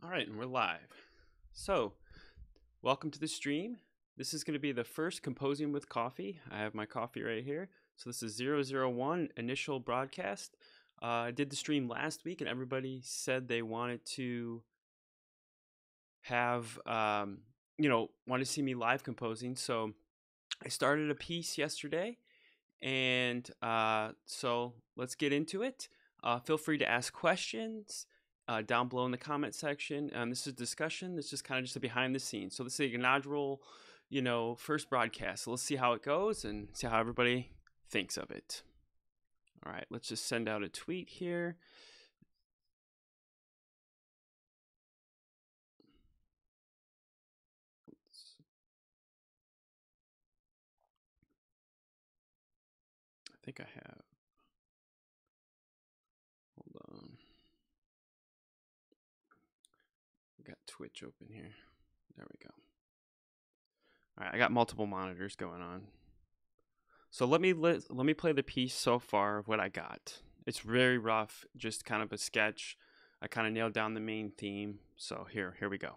All right, and we're live. So, welcome to the stream. This is going to be the first Composing with Coffee. I have my coffee right here. So, this is 001 initial broadcast. I did the stream last week, and everybody said they wanted to have, wanted to see me live composing. So, I started a piece yesterday, and so let's get into it. Feel free to ask questions down below in the comment section. This is discussion. This is kind of just a behind the scenes. So this is the inaugural, first broadcast. So let's see how it goes and see how everybody thinks of it. All right, let's just send out a tweet here. I think I have. Hold on. Got Twitch open here. There we go. All right, I got multiple monitors going on. So let me play the piece so far of what I got. It's very rough, just kind of a sketch. I kind of nailed down the main theme. So here we go.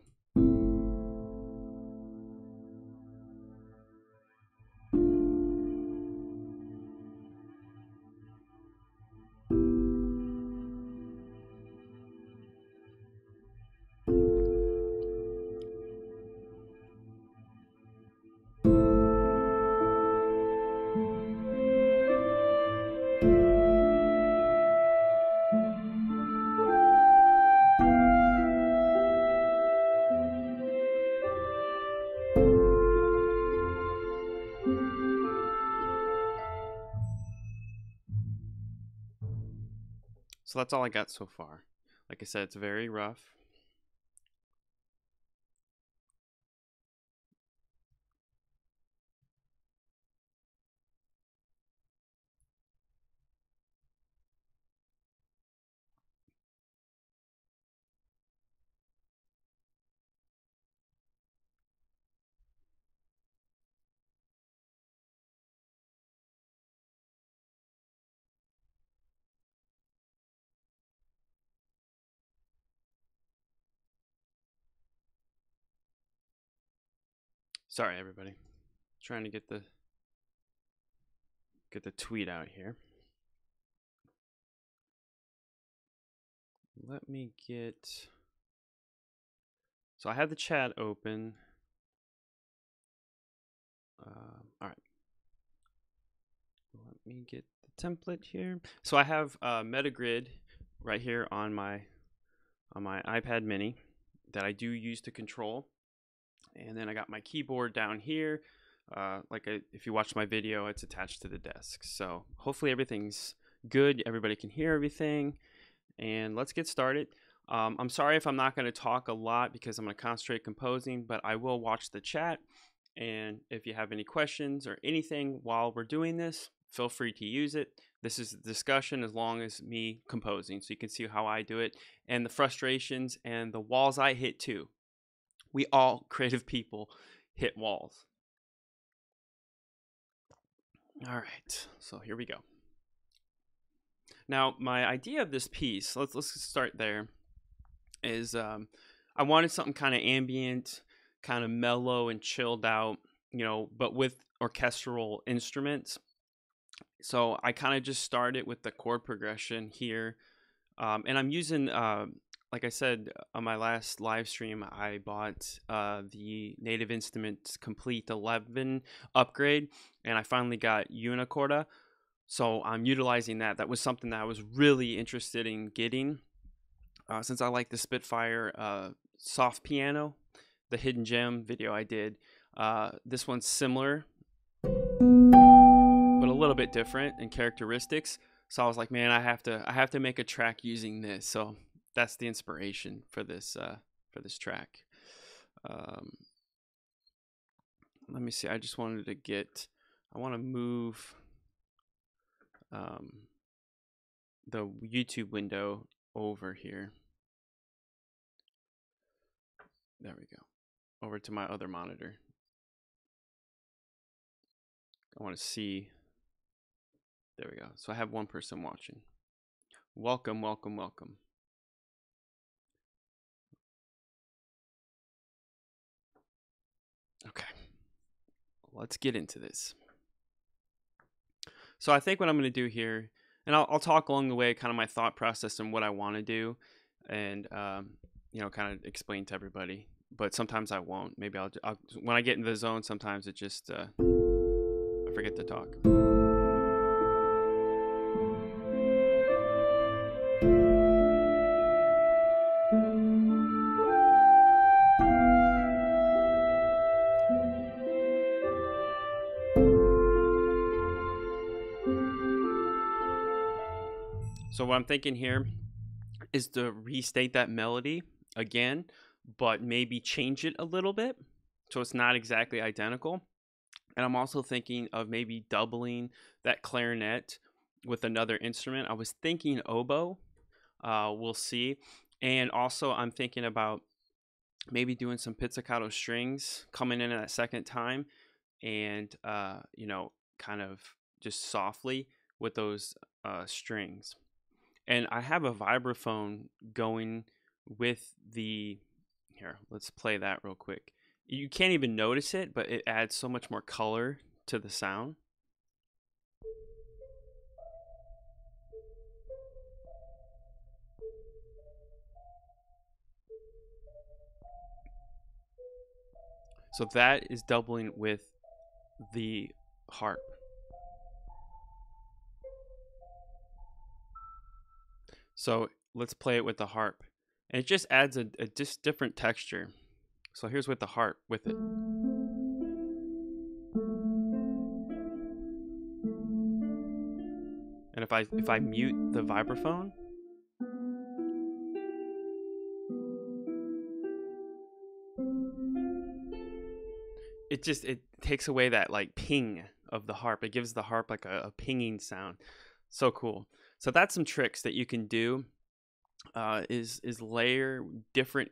So that's all I got so far. Like I said, it's very rough. Sorry, everybody. Trying to get the tweet out here. Let me get. So I have the chat open. All right. Let me get the template here. So I have Metagrid right here on my iPad Mini that I do use to control, and then I got my keyboard down here. If you watch my video, it's attached to the desk. So hopefully everything's good. Everybody can hear everything, and let's get started. I'm sorry if I'm not going to talk a lot because I'm going to concentrate composing, but I will watch the chat. And if you have any questions or anything while we're doing this, feel free to use it. This is a discussion as long as me composing, so you can see how I do it and the frustrations and the walls I hit too. We all creative people hit walls. All right, so here we go. Now, my idea of this piece, let's start there, is I wanted something kind of ambient, kind of mellow and chilled out, but with orchestral instruments. So I kind of just started with the chord progression here. And I'm using, like I said on my last live stream, I bought the Native Instruments Complete 11 upgrade, and I finally got Unicorda. So I'm utilizing that. That was something that I was really interested in getting. Since I like the Spitfire soft piano, the Hidden Gem video I did, this one's similar, but a little bit different in characteristics. So I was like, man, I have to make a track using this. So that's the inspiration for this track. Let me see. I just wanted to get. I want to move the YouTube window over here. There we go. Over to my other monitor. I want to see. There we go. So I have one person watching. Welcome, welcome, welcome. let's get into this. So I think what I'm going to do here, and I'll talk along the way, kind of my thought process and what I want to do, and kind of explain to everybody. But sometimes I won't. Maybe I'll when I get into the zone, sometimes it just I forget to talk. So what I'm thinking here is to restate that melody again, but maybe change it a little bit so it's not exactly identical. And I'm also thinking of maybe doubling that clarinet with another instrument. I was thinking oboe. We'll see. And also I'm thinking about maybe doing some pizzicato strings coming in at that second time, and kind of just softly with those strings. And I have a vibraphone going with the, here, let's play that real quick. You can't even notice it, but it adds so much more color to the sound. So that is doubling with the harp. So let's play it with the harp. And it just adds a just different texture. So here's with the harp with it. And if I mute the vibraphone, it takes away that like ping of the harp. It gives the harp like a pinging sound. So cool. So that's some tricks that you can do. Is layer different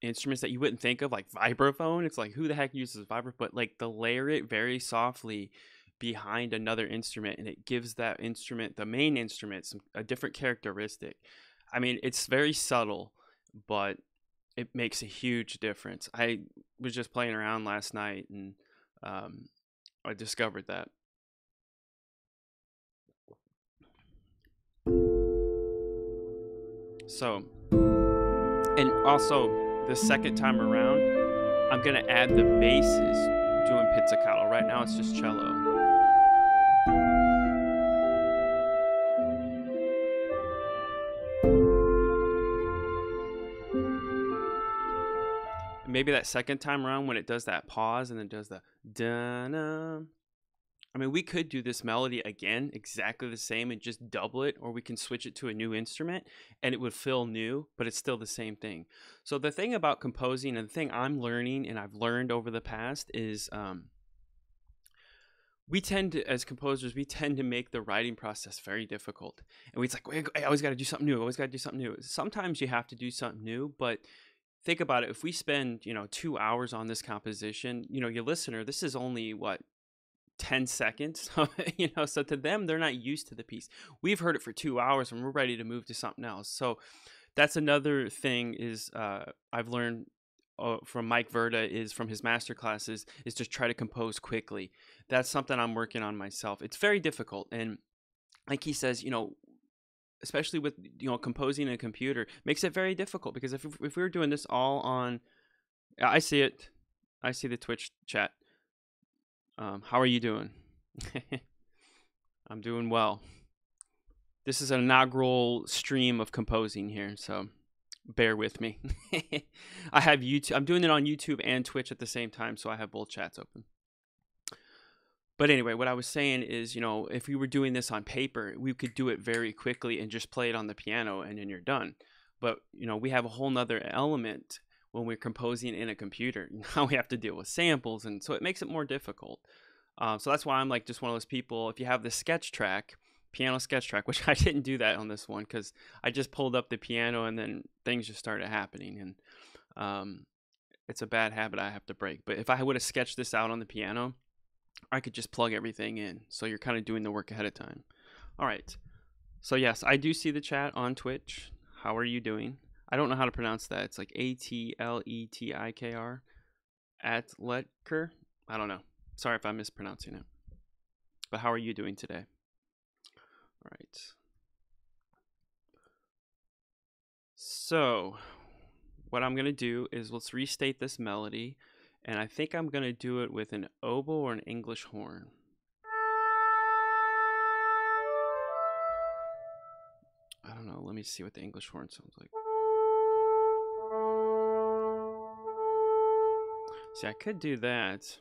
instruments that you wouldn't think of, like vibraphone. It's like, who the heck uses vibraphone? But like to layer it very softly behind another instrument, and it gives that instrument, the main instrument, a different characteristic. I mean, it's very subtle, but it makes a huge difference. I was just playing around last night, and I discovered that. So, and also the second time around, I'm gonna add the basses doing pizzicato. Right now it's just cello. And maybe that second time around when it does that pause and then does the da-na. I mean, we could do this melody again, exactly the same, and just double it, or we can switch it to a new instrument and it would feel new, but it's still the same thing. So the thing about composing, and the thing I'm learning and I've learned over the past, is we tend to, as composers, we tend to make the writing process very difficult. And it's like, I always got to do something new. I always got to do something new. Sometimes you have to do something new, but think about it. If we spend, 2 hours on this composition, your listener, this is only what, 10 seconds, so to them, they're not used to the piece. We've heard it for 2 hours and we're ready to move to something else. So that's another thing is I've learned from Mike Verda, is from his master classes, is just try to compose quickly. That's something I'm working on myself. It's very difficult. And like he says, especially with, composing in a computer, makes it very difficult, because if we were doing this all on, I see it. I see the Twitch chat. How are you doing? I'm doing well. This is an inaugural stream of composing here, so bear with me. I have YouTube. I'm doing it on YouTube and Twitch at the same time, so I have both chats open. But anyway, what I was saying is, if we were doing this on paper, we could do it very quickly and just play it on the piano and then you're done. But, we have a whole nother element when we're composing in a computer. Now we have to deal with samples, and so it makes it more difficult. So that's why I'm like just one of those people. If you have the sketch track, piano sketch track, which I didn't do that on this one because I just pulled up the piano and then things just started happening, and it's a bad habit I have to break. But if I would have sketched this out on the piano, I could just plug everything in. So you're kind of doing the work ahead of time. All right. So yes, I do see the chat on Twitch. How are you doing? I don't know how to pronounce that. It's like Atletikr. Atletker. I don't know. Sorry if I'm mispronouncing it. But how are you doing today? All right. So, what I'm going to do is let's restate this melody, and I think I'm going to do it with an oboe or an English horn. I don't know. Let me see what the English horn sounds like. See, I could do that.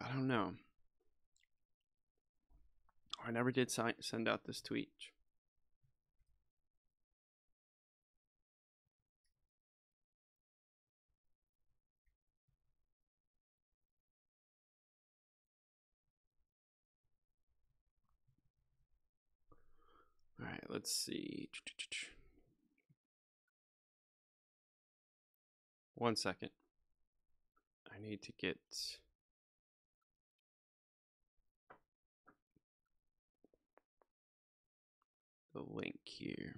I don't know. I never did send out this tweet. All right, let's see. 1 second. I need to get the link here.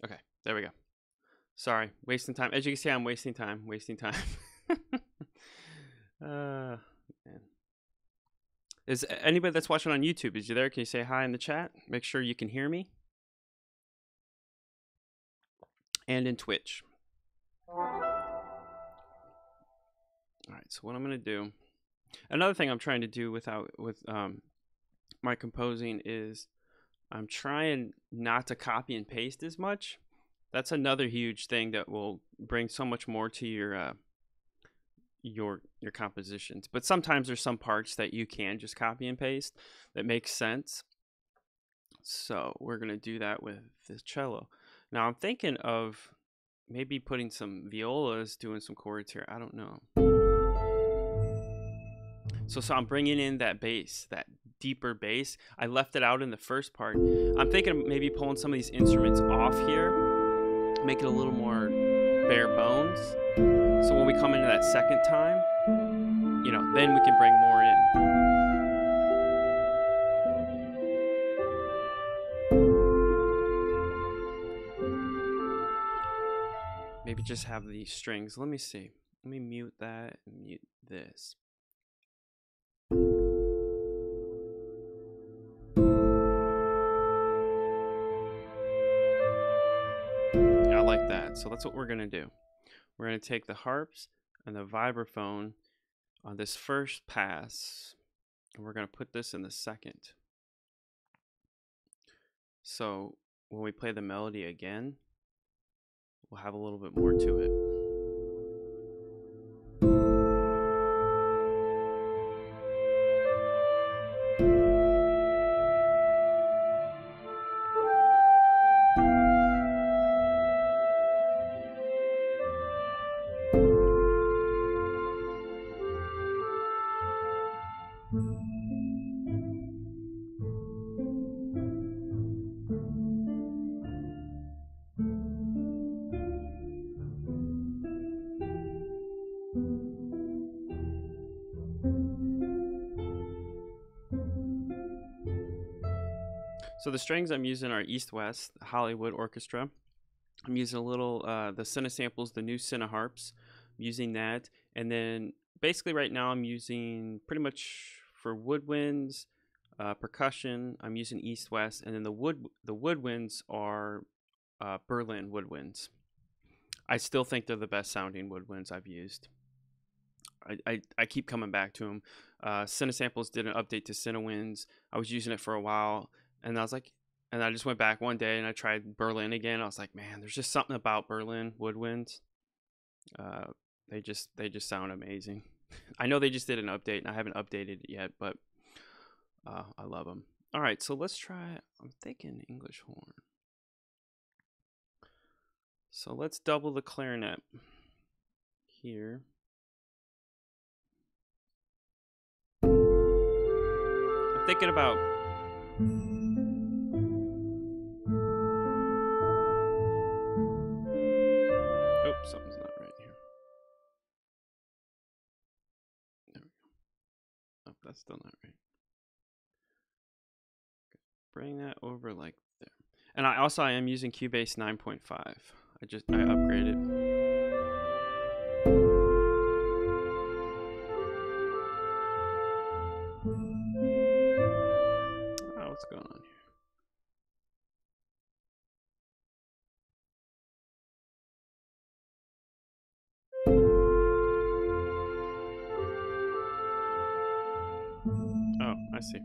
Okay, there we go. Sorry, wasting time. As you can see, I'm wasting time. Man. Is anybody that's watching on YouTube, is you there? Can you say hi in the chat? Make sure you can hear me. And in Twitch. All right, so what I'm going to do, another thing I'm trying to do with my composing is I'm trying not to copy and paste as much. That's another huge thing that will bring so much more to your compositions. But sometimes there's some parts that you can just copy and paste that makes sense. So we're going to do that with this cello. Now I'm thinking of maybe putting some violas, doing some chords here. I don't know. So I'm bringing in that bass, that deeper bass. I left it out in the first part. I'm thinking of maybe pulling some of these instruments off here, make it a little more bare bones. So when we come into that second time, you know, then we can bring more in. Maybe just have these strings. Let me see. Let me mute that and mute this. Yeah, I like that. So that's what we're going to do. We're going to take the harps and the vibraphone on this first pass, and we're going to put this in the second. So when we play the melody again, we'll have a little bit more to it. So the strings I'm using are East-West Hollywood Orchestra. I'm using a little, the Cinesamples, the new Cineharps. I'm using that. And then basically right now I'm using pretty much for woodwinds, percussion, I'm using East-West. And then the woodwinds are Berlin woodwinds. I still think they're the best sounding woodwinds I've used. I keep coming back to them. Cinesamples did an update to Cinewinds. I was using it for a while. And I was like, and I just went back one day and I tried Berlin again. I was like, man, there's just something about Berlin woodwinds. They just sound amazing. I know they just did an update and I haven't updated it yet, but I love them. All right, so let's try, I'm thinking English horn. So let's double the clarinet here. I'm thinking about something's not right here. Still not right. Bring that over like there. And I am using Cubase 9.5. I upgraded. Oh, what's going on here? Oh, I see.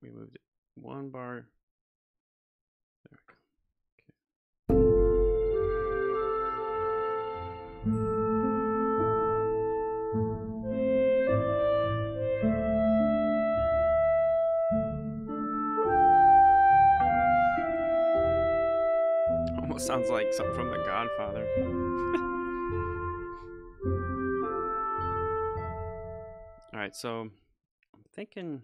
We moved it one bar. There we go. Almost sounds like something from The Godfather. All right, so I'm thinking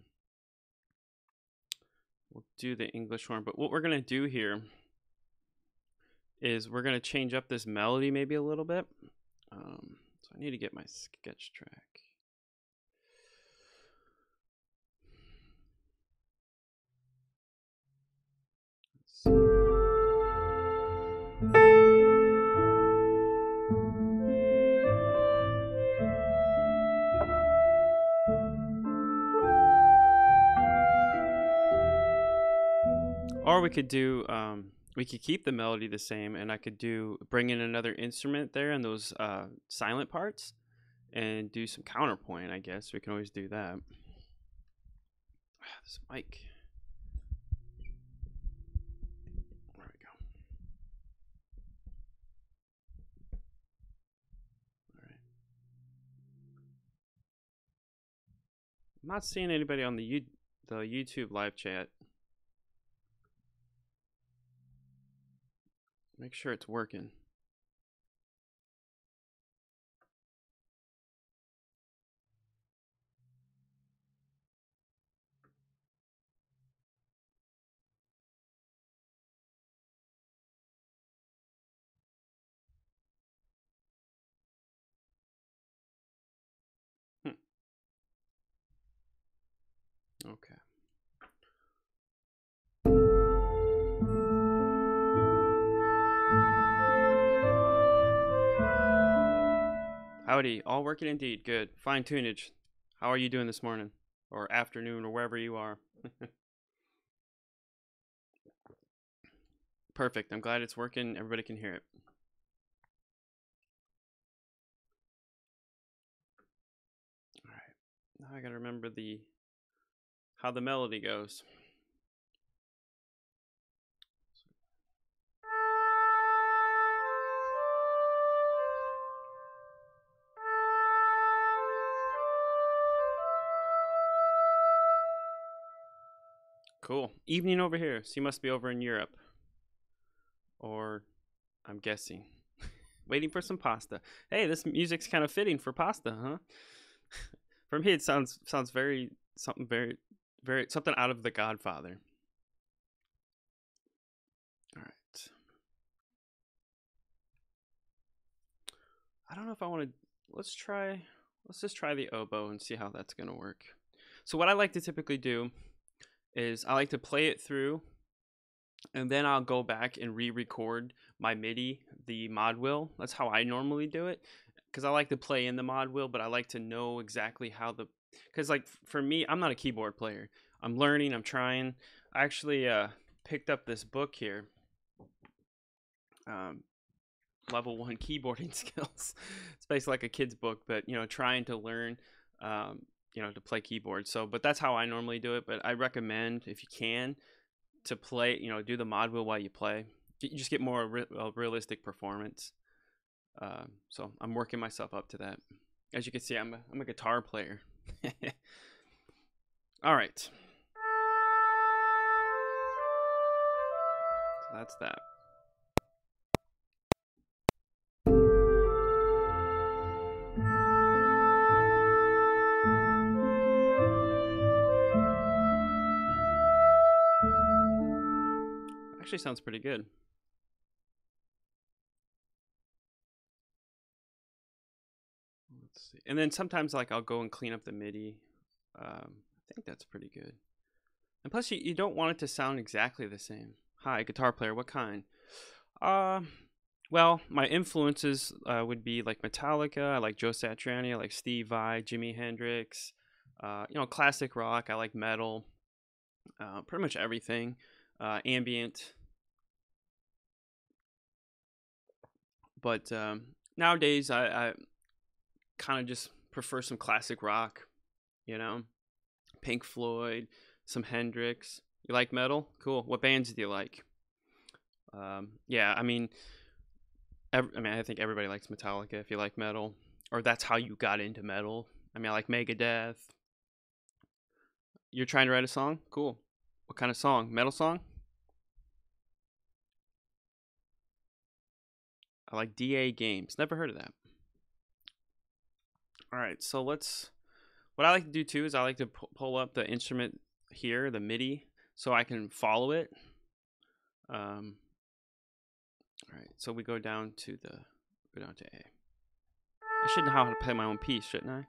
we'll do the English horn, but what we're gonna do here is we're gonna change up this melody maybe a little bit. So I need to get my sketch track. Or we could do, we could keep the melody the same, and I could bring in another instrument there in those silent parts, and do some counterpoint. I guess we can always do that. This mic. There we go. All right. I'm not seeing anybody on the YouTube live chat. Make sure it's working. Okay. Howdy, all working indeed. Good. Fine tunage. How are you doing this morning? Or afternoon, or wherever you are? Perfect. I'm glad it's working. Everybody can hear it. All right. Now I gotta remember how the melody goes. Cool. Evening over here. So you must be over in Europe. Or I'm guessing. Waiting for some pasta. Hey, this music's kind of fitting for pasta, huh? For me it sounds very something out of The Godfather. All right. I don't know if I want to let's just try the oboe and see how that's going to work. So what I like to typically do is I like to play it through, and then I'll go back and re-record my MIDI, the mod wheel. That's how I normally do it, because I like to play in the mod wheel, but I like to know exactly how because like for me, I'm not a keyboard player. I'm learning, I'm trying. I actually picked up this book here, level 1 keyboarding skills. It's basically like a kid's book, but trying to learn to play keyboard. So but that's how I normally do it. But I recommend, if you can, to play, do the mod wheel while you play. You just get more realistic performance. So I'm working myself up to that. As you can see, I'm a guitar player. All right, so that's that. Actually sounds pretty good. Let's see. And then sometimes like I'll go and clean up the MIDI. I think that's pretty good. And plus, you don't want it to sound exactly the same. Hi, guitar player. What kind? Uh, well, my influences would be like Metallica. I like Joe Satriani. I like Steve Vai, Jimi Hendrix. Classic rock. I like metal. Pretty much everything. Ambient. But nowadays, I kind of just prefer some classic rock. You know, Pink Floyd, some Hendrix. You like metal? Cool. What bands do you like? Yeah, I think everybody likes Metallica if you like metal, or that's how you got into metal. I like Megadeth. You're trying to write a song? Cool. What kind of song? Metal song? I like DA Games. Never heard of that. All right, so what I like to do too is I like to pull up the instrument here, the MIDI, so I can follow it. All right, so we go down to A. I should know how to play my own piece, shouldn't I?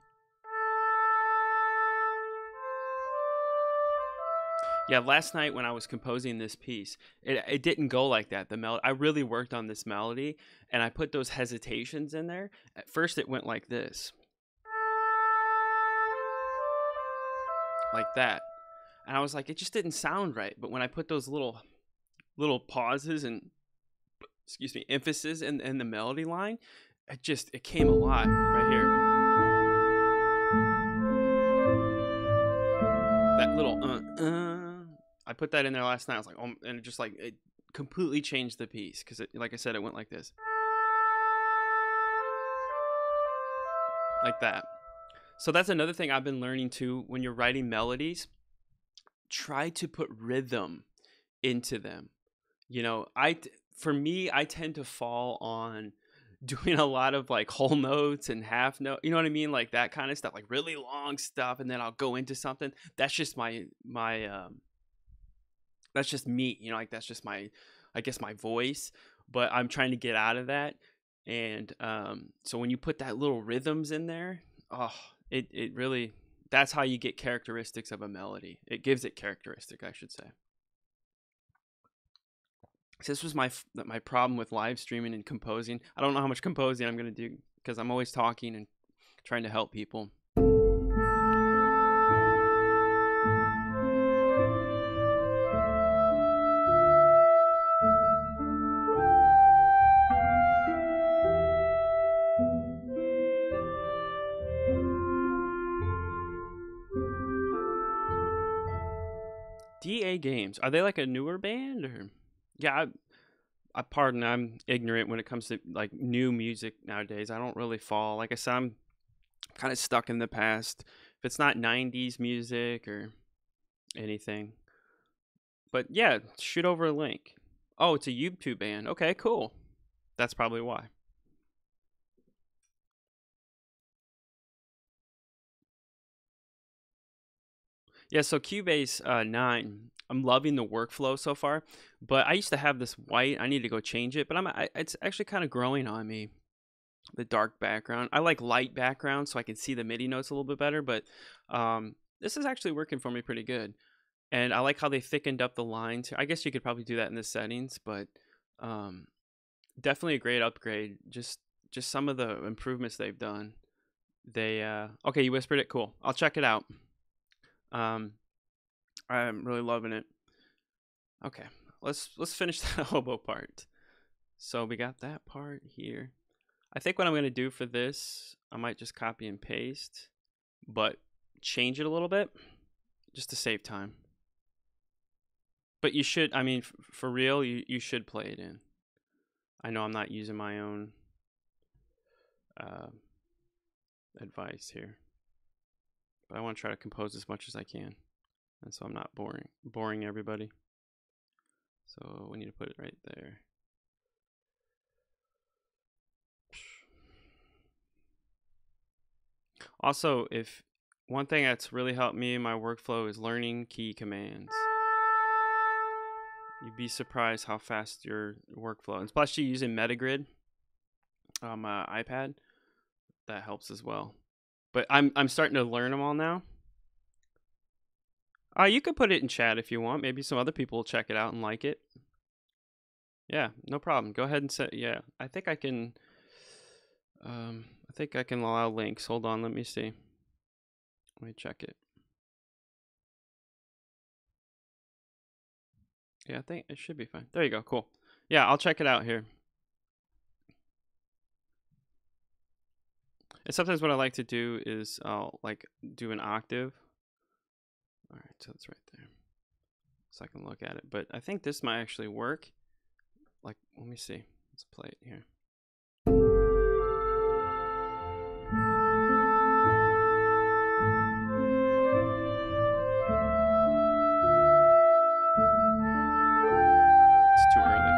Yeah, last night when I was composing this piece, it didn't go like that. I really worked on this melody, and I put those hesitations in there. At first, it went like this, like that, and I was like, it just didn't sound right. But when I put those little pauses and emphasis in the melody line, it came alive right here. That little I put that in there last night. I was like, oh, and it completely changed the piece because, like I said, it went like this, like that. So that's another thing I've been learning too. When you're writing melodies, try to put rhythm into them. For me, I tend to fall on doing a lot of like whole notes and half note. You know what I mean? Like that kind of stuff, like really long stuff, and then I'll go into something. That's just my that's just me. Like that's just my voice. But I'm trying to get out of that. And so when you put that little rhythms in there, it really, that's how you get characteristics of a melody. It gives it characteristic, I should say. So this was my problem with live streaming and composing. I don't know how much composing I'm going to do because I'm always talking and trying to help people. DA Games, are they like a newer band or? Yeah, pardon, I'm ignorant when it comes to like new music nowadays. I don't really fall. Like I said, I'm kind of stuck in the past. If it's not 90s music or anything. But yeah, shoot over a link. Oh, it's a YouTube band. Okay, cool. That's probably why. Yeah, so Cubase 9, I'm loving the workflow so far. But I used to have this white. I need to go change it. But it's actually kind of growing on me. The dark background. I like light background so I can see the MIDI notes a little bit better. But this is actually working for me pretty good. And I like how they thickened up the lines. I guess you could probably do that in the settings, but definitely a great upgrade. Just some of the improvements they've done. Okay, you whispered it. Cool. I'll check it out. I'm really loving it. Okay, let's finish the hobo part. So we got that part here. I think what I'm going to do for this, I might just copy and paste, but change it a little bit just to save time. But you should, for real, you should play it in. I know I'm not using my own advice here, but I want to try to compose as much as I can, and so I'm not boring everybody. So we need to put it right there. Also, if one thing that's really helped me in my workflow is learning key commands. You'd be surprised how fast your workflow, especially using Metagrid on my iPad, that helps as well. But I'm starting to learn them all now. You could put it in chat if you want. Maybe some other people will check it out and like it. Yeah, no problem. Go ahead and say, yeah. I think I can allow links. Hold on, let me see. Let me check it. Yeah, I think it should be fine. There you go. Cool. Yeah, I'll check it out here. And sometimes what I like to do is I'll like do an octave. All right, so it's right there. So I can look at it. But I think this might actually work. Like, let me see. Let's play it here. It's too early.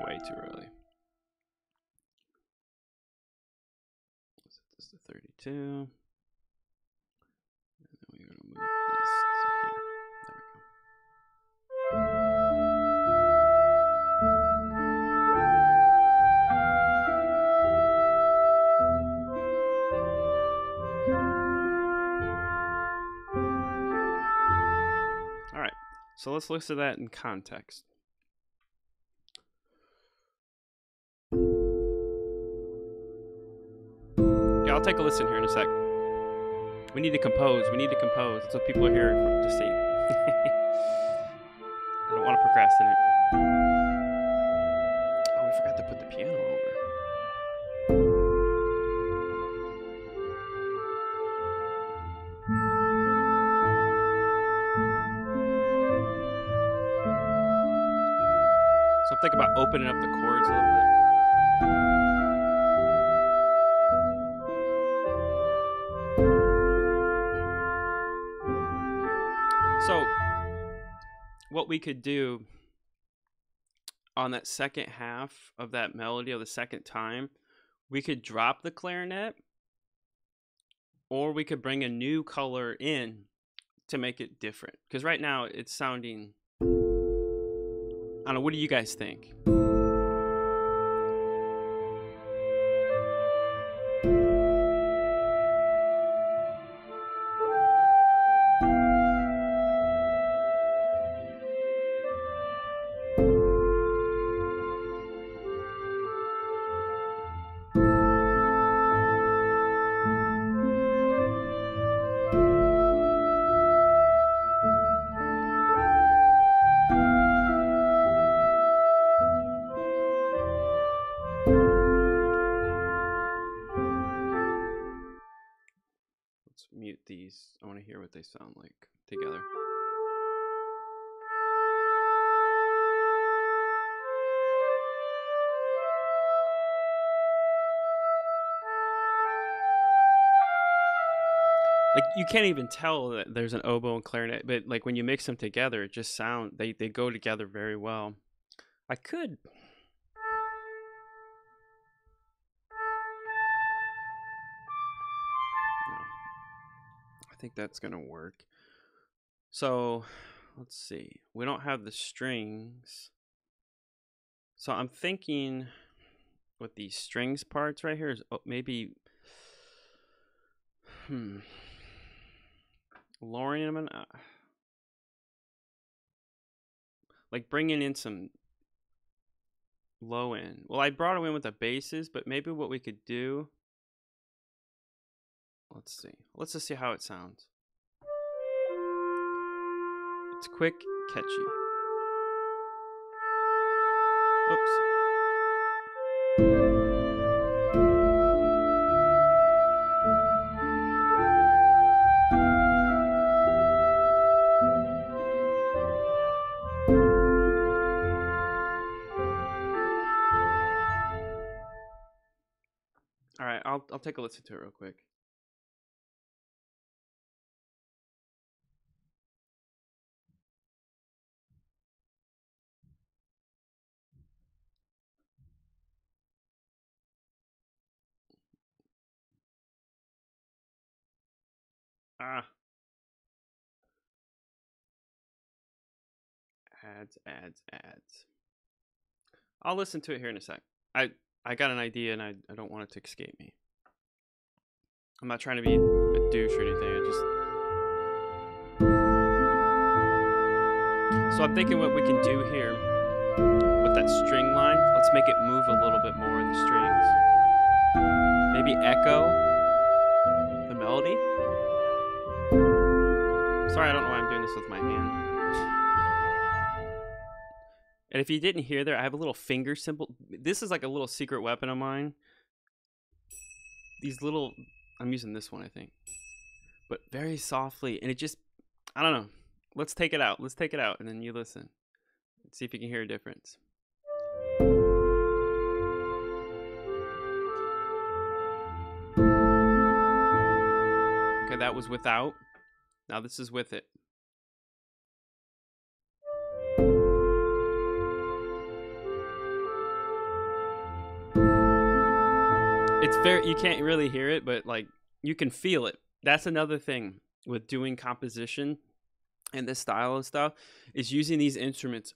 Way too early. Let's set this to 32. And then we're going to move this to here. There we go. All right, so let's listen to that in context. Yeah, I'll take a listen here in a sec. We need to compose. We need to compose. That's what people are here to see. I don't want to procrastinate. Oh, we forgot to put the piano over. So I'm thinking about opening up the chords a little bit. So what we could do on that second half of that melody of the second time, we could drop the clarinet, or we could bring a new color in to make it different. Because right now it's sounding, I don't know, what do you guys think? Let's mute these. I want to hear what they sound like together. Like, you can't even tell that there's an oboe and clarinet, but like when you mix them together, it just sound, they go together very well. I could. No. I think that's gonna work. So let's see. We don't have the strings. So I'm thinking with these strings parts right here is maybe lowering them, like bringing in some low end. Well, I brought them in with the basses, but maybe what we could do, let's see. Let's just see how it sounds. It's quick, catchy. Oops. All right, I'll take a listen to it real quick. Ads. I'll listen to it here in a sec. I got an idea and I don't want it to escape me. I'm not trying to be a douche or anything. So I'm thinking what we can do here with that string line, let's make it move a little bit more in the strings. Maybe echo the melody. Sorry, I don't know why I'm doing this with my hand. And if you didn't hear there, I have a little finger symbol. This is like a little secret weapon of mine. These little, I'm using this one, I think. But very softly, and it just, I don't know. Let's take it out. Let's take it out, and then you listen. Let's see if you can hear a difference. Okay, that was without. Now this is with it. It's very, you can't really hear it, but like you can feel it. That's another thing with doing composition and this style of stuff, is using these instruments.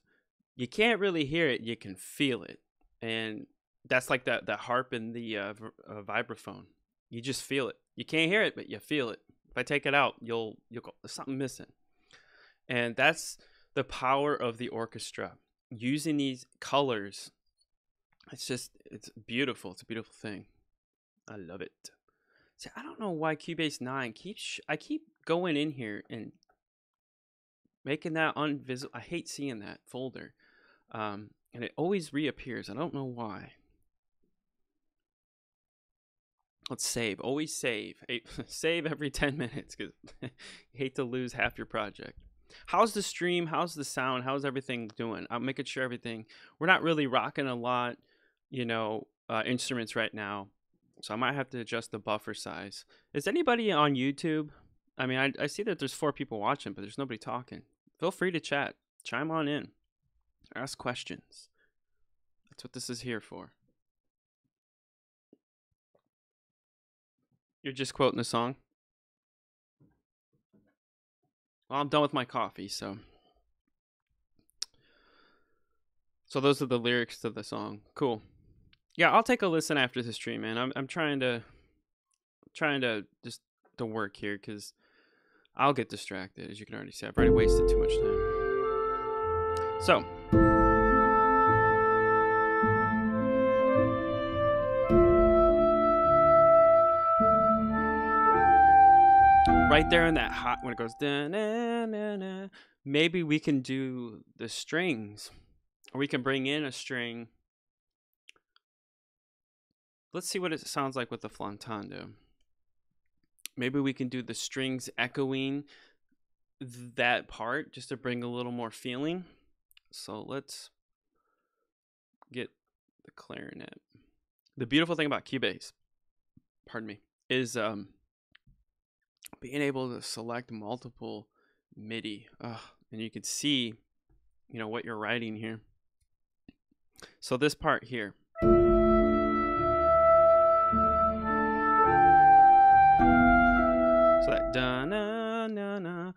You can't really hear it, you can feel it. And that's like the harp and the vibraphone. You just feel it. You can't hear it, but you feel it. If I take it out, you'll go, there's something missing. And that's the power of the orchestra. Using these colors, it's beautiful. It's a beautiful thing. I love it. See, I don't know why Cubase 9 I keep going in here and making that invisible. I hate seeing that folder. And it always reappears. I don't know why. Let's save. Always save. Save every 10 minutes because you hate to lose half your project. How's the stream? How's the sound? How's everything doing? I'm making sure everything. We're not really rocking a lot, instruments right now. So I might have to adjust the buffer size. Is anybody on YouTube? I mean, I see that there's 4 people watching, but there's nobody talking. Feel free to chat. Chime on in. Ask questions. That's what this is here for. You're just quoting the song? Well, I'm done with my coffee, so those are the lyrics to the song. Cool. Yeah, I'll take a listen after the stream, man. I'm trying to just to work here because I'll get distracted, as you can already see. I've already wasted too much time. So right there in that hot, when it goes da na na na, maybe we can do the strings, or we can bring in a string. Let's see what it sounds like with the flantando. Maybe we can do the strings echoing that part just to bring a little more feeling. So let's get the clarinet. The beautiful thing about Cubase, pardon me, is being able to select multiple MIDI. And you can see, what you're writing here. So this part here. So that da na na na,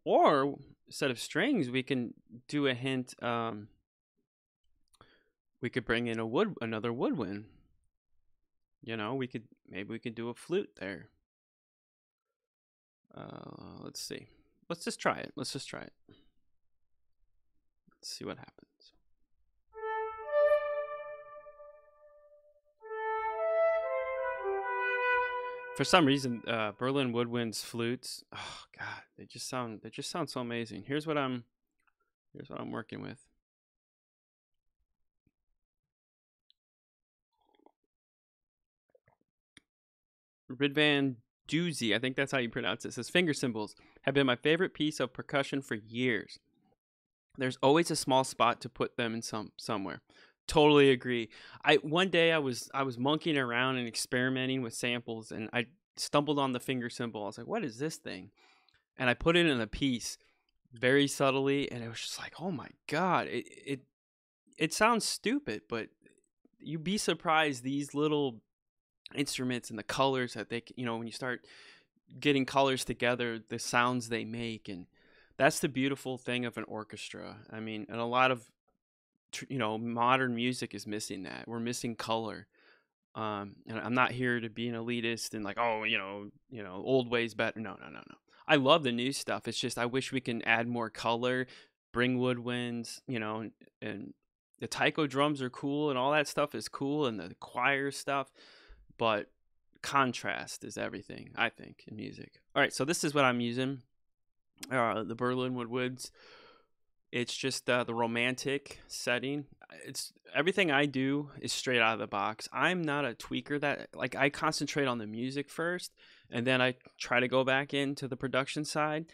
or instead of strings, we can do a hint. We could bring in another woodwind. Maybe we could do a flute there. Let's see. Let's just try it. Let's see what happens. For some reason, Berlin Woodwind's flutes, oh god, they just sound so amazing. Here's what I'm working with. Ridvan Doozy, I think that's how you pronounce it. It says finger cymbals have been my favorite piece of percussion for years. There's always a small spot to put them in somewhere. Totally agree. One day I was monkeying around and experimenting with samples, and I stumbled on the finger cymbal. I was like, what is this thing? And I put it in a piece very subtly, and it was just like, oh my god, it sounds stupid, but you'd be surprised these little instruments and the colors that they, when you start getting colors together, the sounds they make. And that's the beautiful thing of an orchestra. I mean, and a lot of modern music is missing that. We're missing color. And I'm not here to be an elitist and like, old ways better. No. I love the new stuff. It's just I wish we can add more color bring woodwinds, you know, and the taiko drums are cool and all that stuff is cool and the choir stuff, but contrast is everything, I think, in music. All right, so this is what I'm using. The Berlinwood Woods. It's just the romantic setting. It's everything I do is straight out of the box. I'm not a tweaker that like I concentrate on the music first and then I try to go back into the production side.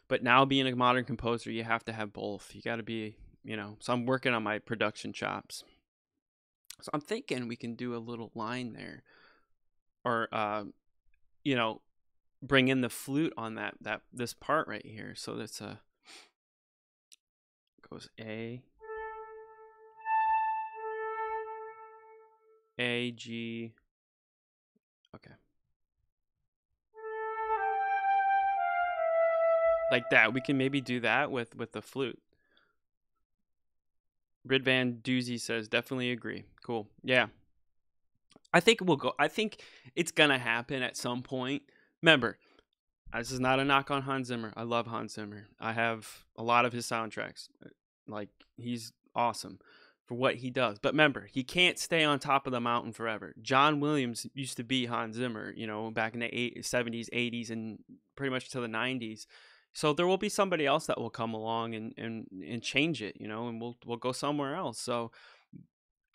But now being a modern composer, you have to have both. You got to be, you know, so I'm working on my production chops. So I'm thinking we can do a little line there or you know, bring in the flute on that this part right here. So that's a goes A, G. Okay. Like that. We can maybe do that with the flute. Brid Van Doozy says definitely agree. Cool. Yeah. I think we'll go. I think it's gonna happen at some point. Remember, this is not a knock on Hans Zimmer. I love Hans Zimmer. I have a lot of his soundtracks. Like he's awesome for what he does. But remember, he can't stay on top of the mountain forever. John Williams used to be Hans Zimmer, you know, back in the 70s, 80s, and pretty much to the 90s. So there will be somebody else that will come along and change it, you know, and we'll go somewhere else. So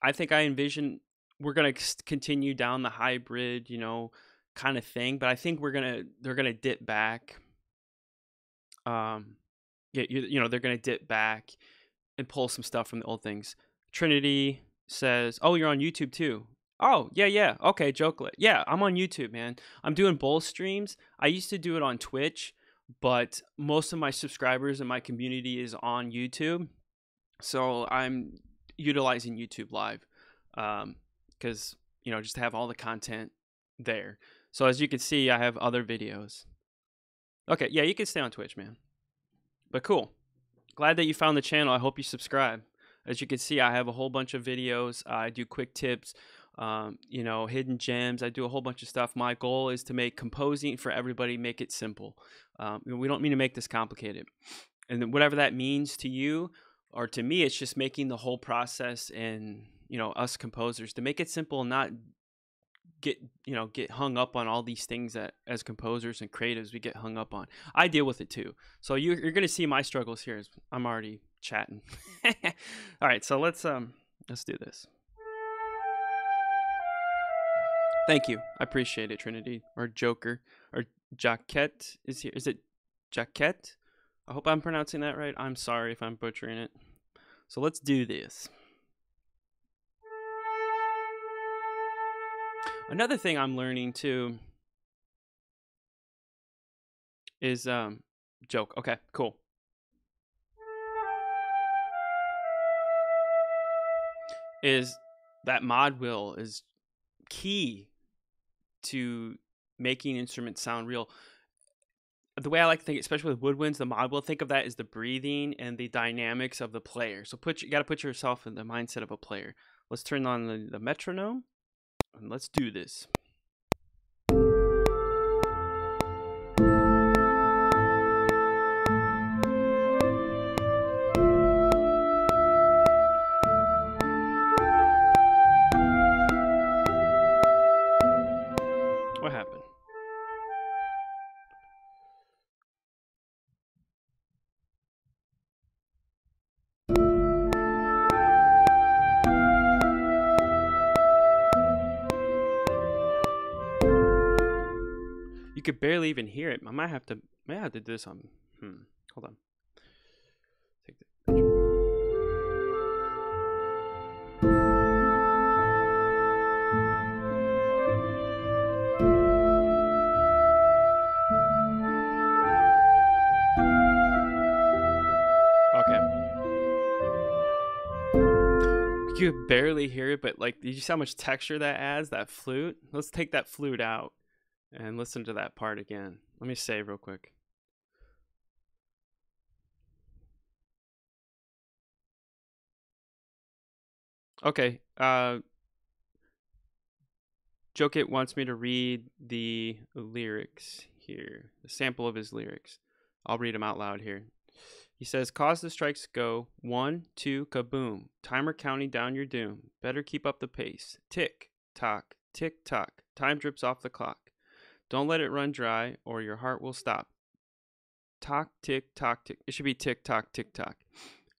I think I envision we're gonna continue down the hybrid, you know, kind of thing. But I think they're gonna dip back. Yeah, you know, they're gonna dip back and pull some stuff from the old things. Trinity says, "Oh, you're on YouTube too." Oh, yeah, yeah. Okay, jokelet. Yeah, I'm on YouTube, man. I'm doing both streams. I used to do it on Twitch, but most of my subscribers and my community is on YouTube. So I'm utilizing YouTube Live because, you know, just to have all the content there. So as you can see, I have other videos. Okay, yeah, you can stay on Twitch, man. But cool. Glad that you found the channel. I hope you subscribe. As you can see, I have a whole bunch of videos. I do quick tips, you know, hidden gems. I do a whole bunch of stuff. My goal is to make composing for everybody, make it simple. We don't mean to make this complicated. And then whatever that means to you or to me, it's just making the whole process and, you know, us composers to make it simple and not get hung up on all these things that as composers and creatives we get hung up on. I deal with it too. So you're gonna see my struggles here as I'm already chatting. All right, so let's do this. Thank you. I appreciate it, Trinity or Joker or Jaquette is here. Is it Jaquette? I hope I'm pronouncing that right. I'm sorry if I'm butchering it. So let's do this. Another thing I'm learning too is joke. Okay, cool. Is that mod wheel is key to making instruments sound real. The way I like to think, especially with woodwinds, the mod wheel, think of that as the breathing and the dynamics of the player. So you got to put yourself in the mindset of a player. Let's turn on the metronome and let's do this. What happened? You could barely even hear it. I might have to do this on. Hold on. Take the picture. Okay. You could barely hear it, but like, did you see how much texture that adds? That flute. Let's take that flute out and listen to that part again. Let me save real quick. Okay. Jokit wants me to read the lyrics here, the sample of his lyrics. I'll read them out loud here. He says, cause the strikes go 1, 2, kaboom. Timer counting down your doom. Better keep up the pace. Tick, tock, tick, tock. Time drips off the clock. Don't let it run dry or your heart will stop. Tock, tick, tock, tick. It should be tick, tock, tick, tock.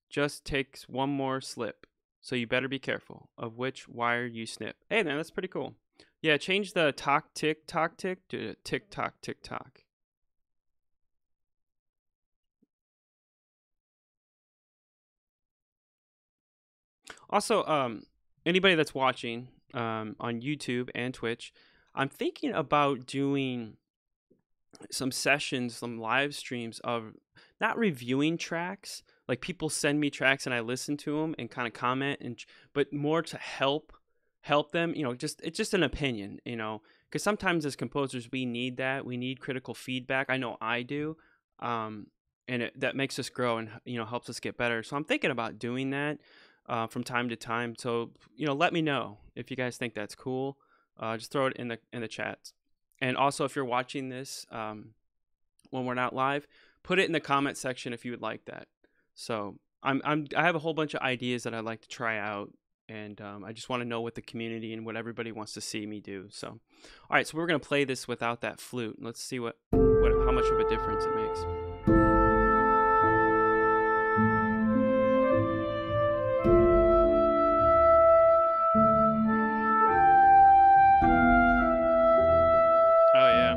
Just takes one more slip. So you better be careful of which wire you snip. Hey, man, that's pretty cool. Yeah, change the tock, tick to tick, tock, tick, tock. Also, anybody that's watching on YouTube and Twitch, I'm thinking about doing some sessions, some live streams of not reviewing tracks. Like people send me tracks and I listen to them and kind of comment, but more to help them. It's just an opinion. Because sometimes as composers we need that. We need critical feedback. I know I do. And that makes us grow and helps us get better. So I'm thinking about doing that from time to time. So let me know if you guys think that's cool. Just throw it in the chats. And also, if you're watching this when we're not live, put it in the comment section if you would like that. So I have a whole bunch of ideas that I'd like to try out, and I just want to know what the community and what everybody wants to see me do. So, all right, so we're gonna play this without that flute. Let's see how much of a difference it makes. Oh yeah.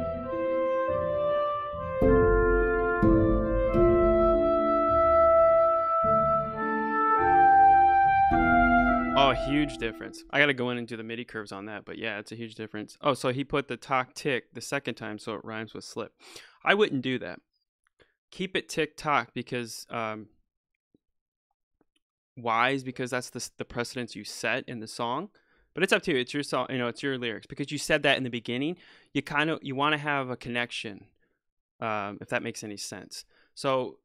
Oh, huge difference. I got to go in and do the MIDI curves on that, but yeah, it's a huge difference. Oh, so he put the tock tick the second time so it rhymes with slip. I wouldn't do that. Keep it tick tock because wise, because that's the precedence you set in the song. But it's up to you. It's your song, it's your lyrics. Because you said that in the beginning, you want to have a connection, if that makes any sense. So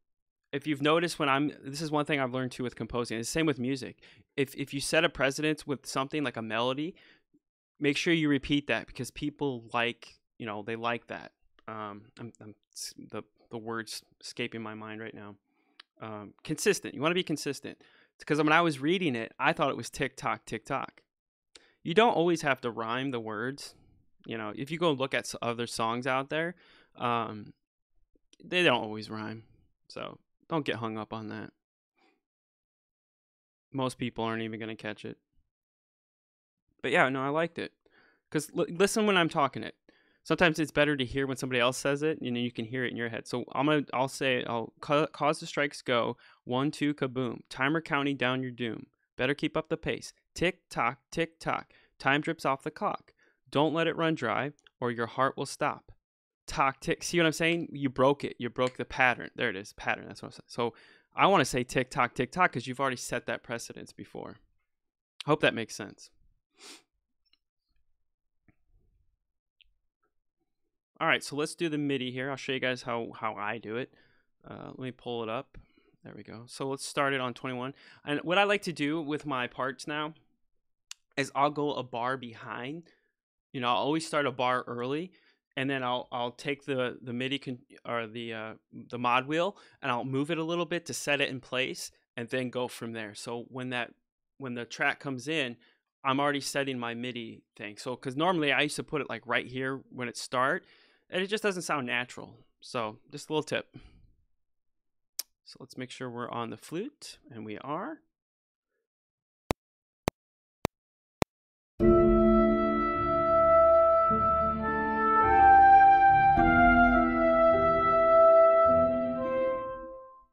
if you've noticed this is one thing I've learned too with composing. It's the same with music. If you set a precedence with something like a melody, make sure you repeat that because people they like that. The words escaping my mind right now. Consistent. You want to be consistent. Because when I was reading it, I thought it was tick tock, tick tock. You don't always have to rhyme the words. If you go look at other songs out there, they don't always rhyme. So don't get hung up on that. Most people aren't even going to catch it. But yeah, no, I liked it. Because listen when I'm talking it. Sometimes it's better to hear when somebody else says it, you can hear it in your head. So I'll say, I'll cause the strikes go 1, 2, kaboom. Timer counting down your doom. Better keep up the pace. Tick tock, tick tock. Time drips off the clock. Don't let it run dry, or your heart will stop. Tock, tick. See what I'm saying? You broke it. You broke the pattern. There it is. Pattern. That's what I'm saying. So I want to say tick tock, tick tock because you've already set that precedence before. Hope that makes sense. All right, so let's do the MIDI here. I'll show you guys how I do it. Let me pull it up. There we go. So let's start it on 21. And what I like to do with my parts now is I'll go a bar behind. I'll always start a bar early, and then I'll take the MIDI or the mod wheel, and I'll move it a little bit to set it in place, and then go from there. So when the track comes in, I'm already setting my MIDI thing. So because normally I used to put it like right here when it start, and it just doesn't sound natural. So just a little tip. So let's make sure we're on the flute, and we are.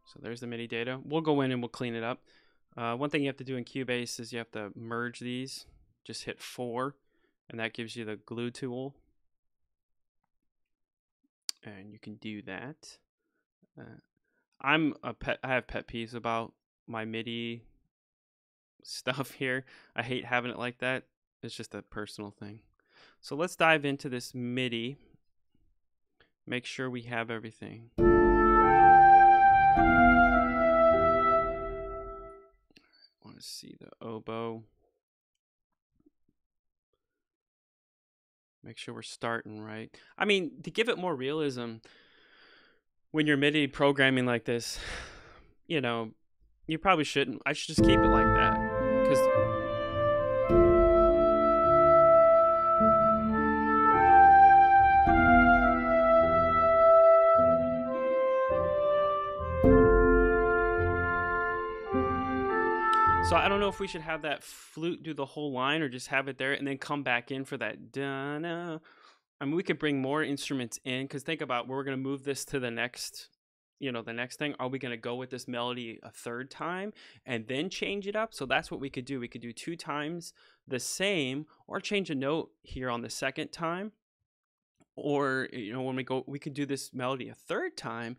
So there's the MIDI data. We'll go in and we'll clean it up. One thing you have to do in Cubase is you have to merge these. Just hit 4, and that gives you the glue tool. And you can do that. I have pet peeves about my MIDI stuff here. I hate having it like that. It's just a personal thing. So let's dive into this MIDI. Make sure we have everything. I want to see the oboe. Make sure we're starting right. I mean, to give it more realism, when you're MIDI programming like this, you know, you probably shouldn't. I should just keep it like that. Because so I don't know if we should have that flute do the whole line or just have it there and then come back in for that da-na. I mean, we could bring more instruments in, because think about, we're going to move this to the next, the next thing. Are we going to go with this melody a third time and then change it up? So that's what we could do. We could do 2 times the same, or change a note here on the second time. Or, when we could do this melody a third time,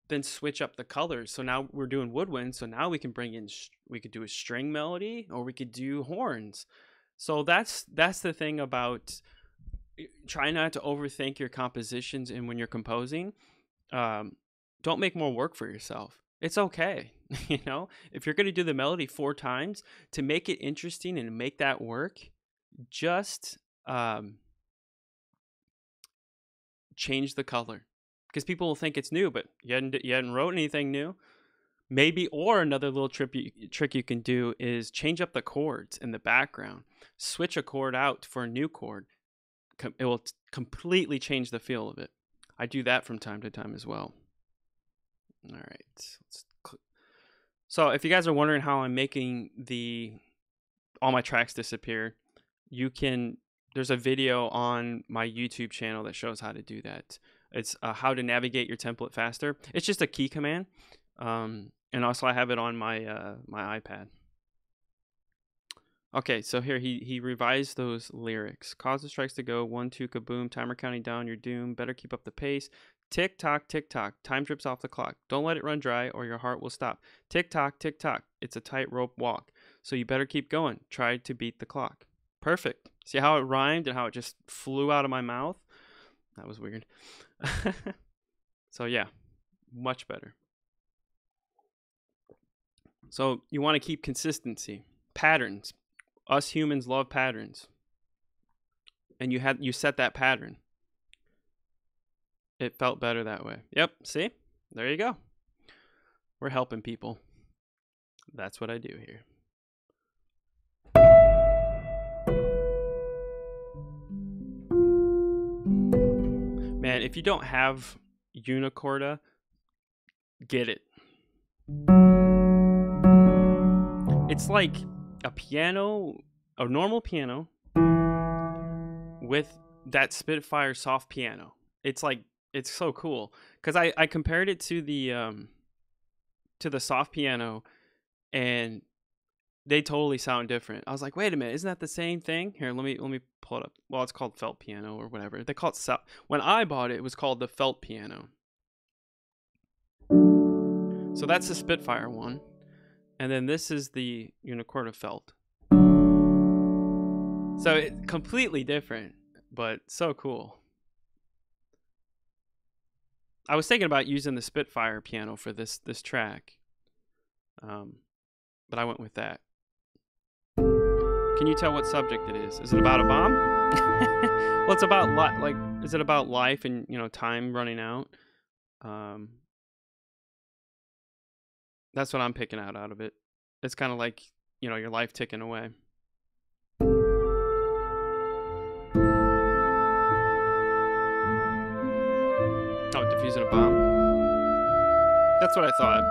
then switch up the colors. So now we're doing woodwind. So now we can bring in, we could do a string melody, or we could do horns. So that's the thing about, try not to overthink your compositions. And when you're composing, don't make more work for yourself. It's okay. If you're going to do the melody 4 times, to make it interesting and make that work, just change the color, because people will think it's new, but you hadn't wrote anything new. Maybe, or another little trick you can do is change up the chords in the background. Switch a chord out for a new chord. It will completely change the feel of it. I do that from time to time as well. All right. So if you guys are wondering how I'm making all my tracks disappear, there's a video on my YouTube channel that shows how to do that. It's how to navigate your template faster. It's just a key command. And also I have it on my my iPad. Okay, so here he revised those lyrics. Cause the strikes to go, 1, 2, kaboom, timer counting down, you're doomed. Better keep up the pace. Tick tock, time drips off the clock. Don't let it run dry or your heart will stop. Tick tock, it's a tightrope walk. So you better keep going. Try to beat the clock. Perfect. See how it rhymed and how it just flew out of my mouth? That was weird. So yeah, much better. So you want to keep consistency. Patterns. Us humans love patterns. And you set that pattern. It felt better that way. Yep, see? There you go. We're helping people. That's what I do here. Man, if you don't have Unicorda, get it. It's like a piano, a normal piano with that Spitfire soft piano. It's so cool, because I compared it to the soft piano, and they totally sound different. I was like, wait a minute, isn't that the same thing? Here, let me pull it up. Well, it's called felt piano or whatever. They call it when I bought it, it was called the felt piano. So that's the Spitfire one. And then this is the Unicorda felt. So it's completely different, but so cool. I was thinking about using the Spitfire piano for this track, but I went with that. Can you tell what subject it is? Is it about a bomb? Well, it's about is it about life and time running out? That's what I'm picking out of it. It's kind of like your life ticking away. Oh, defusing a bomb. That's what I thought.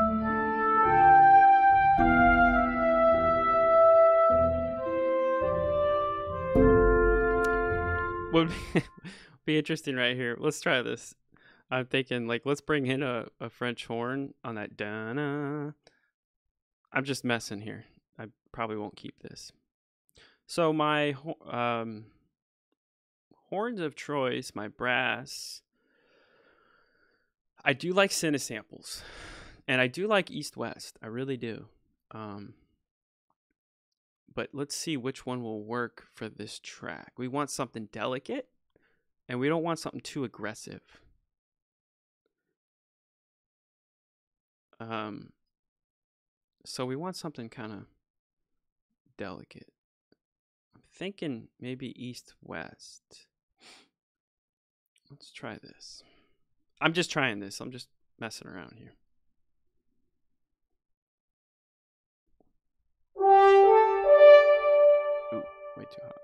Would be interesting right here. Let's try this. I'm thinking let's bring in a French horn on that. Da-na. I'm just messing here. I probably won't keep this. So my horns of choice, my brass. I do like Cinesamples, and I do like East-West. I really do. But let's see which one will work for this track. We want something delicate, and we don't want something too aggressive. So we want something kind of delicate. I'm thinking maybe East-West. Let's try this. I'm just trying this. I'm just messing around here. way too hot.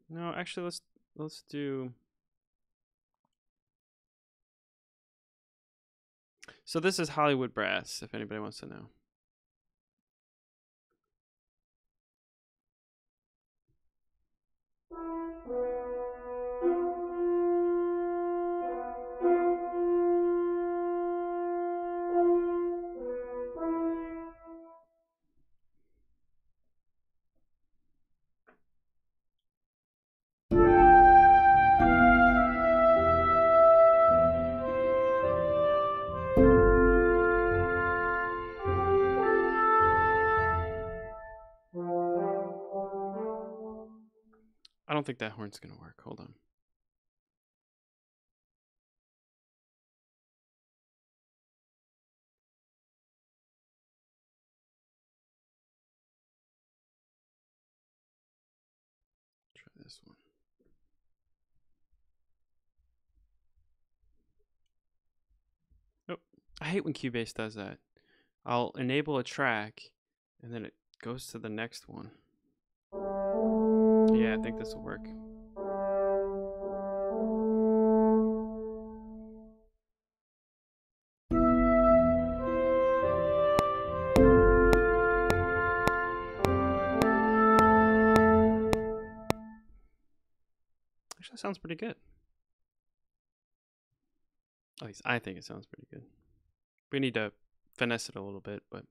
No, actually, let's do. So this is Hollywood brass, if anybody wants to know. I don't think that horn's gonna work. Hold on. Try this one. Oh, I hate when Cubase does that. I'll enable a track, and then it goes to the next one. Yeah, I think this will work. Actually, that sounds pretty good. At least I think it sounds pretty good. We need to finesse it a little bit, but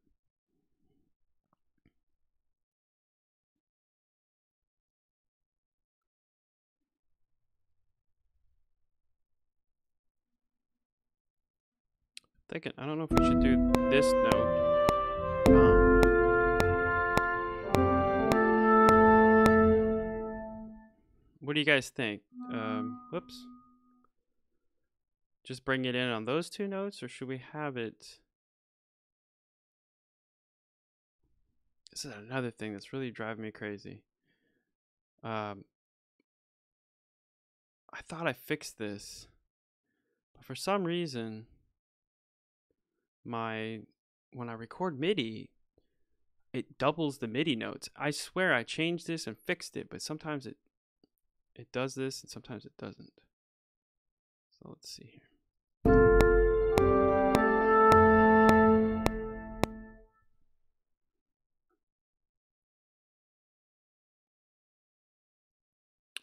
thinking, I don't know if we should do this note. What do you guys think? Whoops. Just bring it in on those two notes, or should we have it? This is another thing that's really driving me crazy. I thought I fixed this, but for some reason, when I record MIDI, it doubles the MIDI notes. I swear I changed this and fixed it, but sometimes it does this and sometimes it doesn't. So let's see here.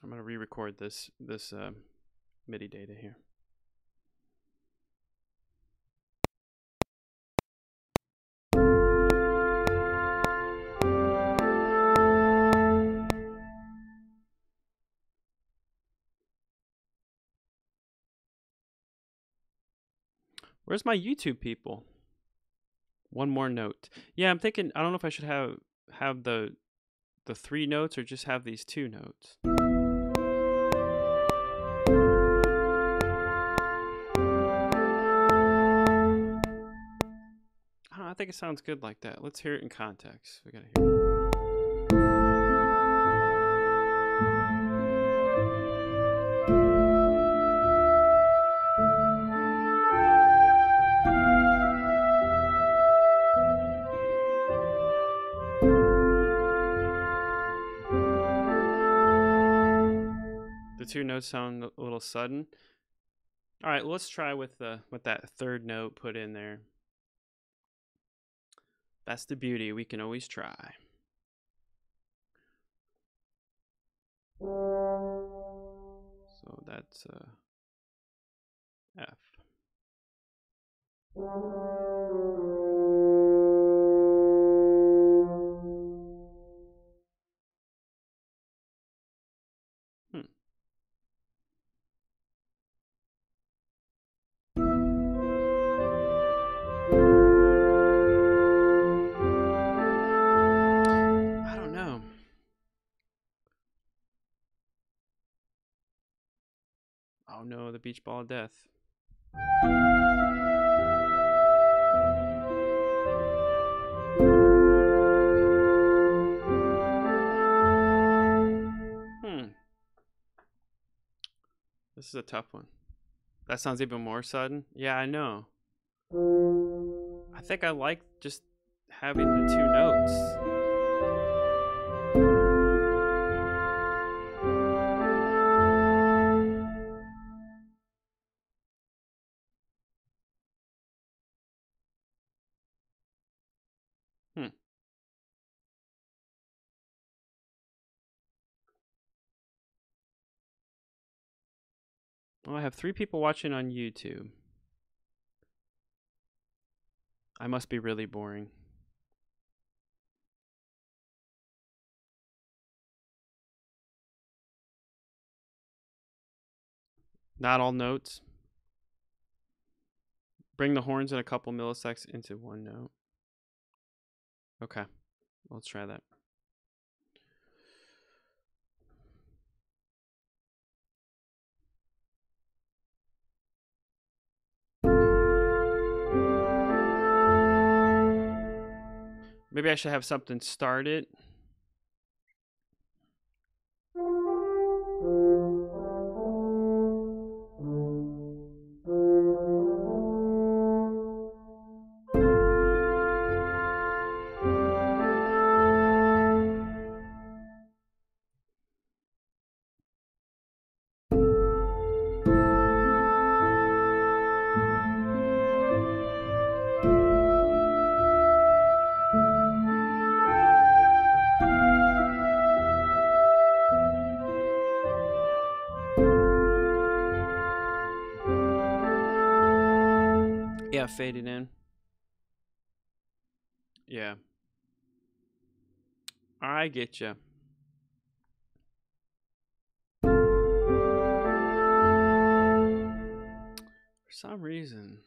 I'm gonna re-record this MIDI data here. Where's my YouTube people? One more note. Yeah, I'm thinking. I don't know if I should have the three notes or just have these two notes. I think it sounds good like that. Let's hear it in context. We gotta hear it. The two notes sound a little sudden. All right, let's try with that third note put in there. That's the beauty. We can always try. So that's F. I don't know. Oh no, the beach ball of death. is a tough one. That sounds even more sudden. Yeah, I know. I think I like just having the two notes. Well, I have 3 people watching on YouTube. I must be really boring. Not all notes. Bring the horns in a couple milliseconds into one note. Okay, let's try that. Maybe I should have something started. Yeah, fade it in. Yeah. I get you. For some reason.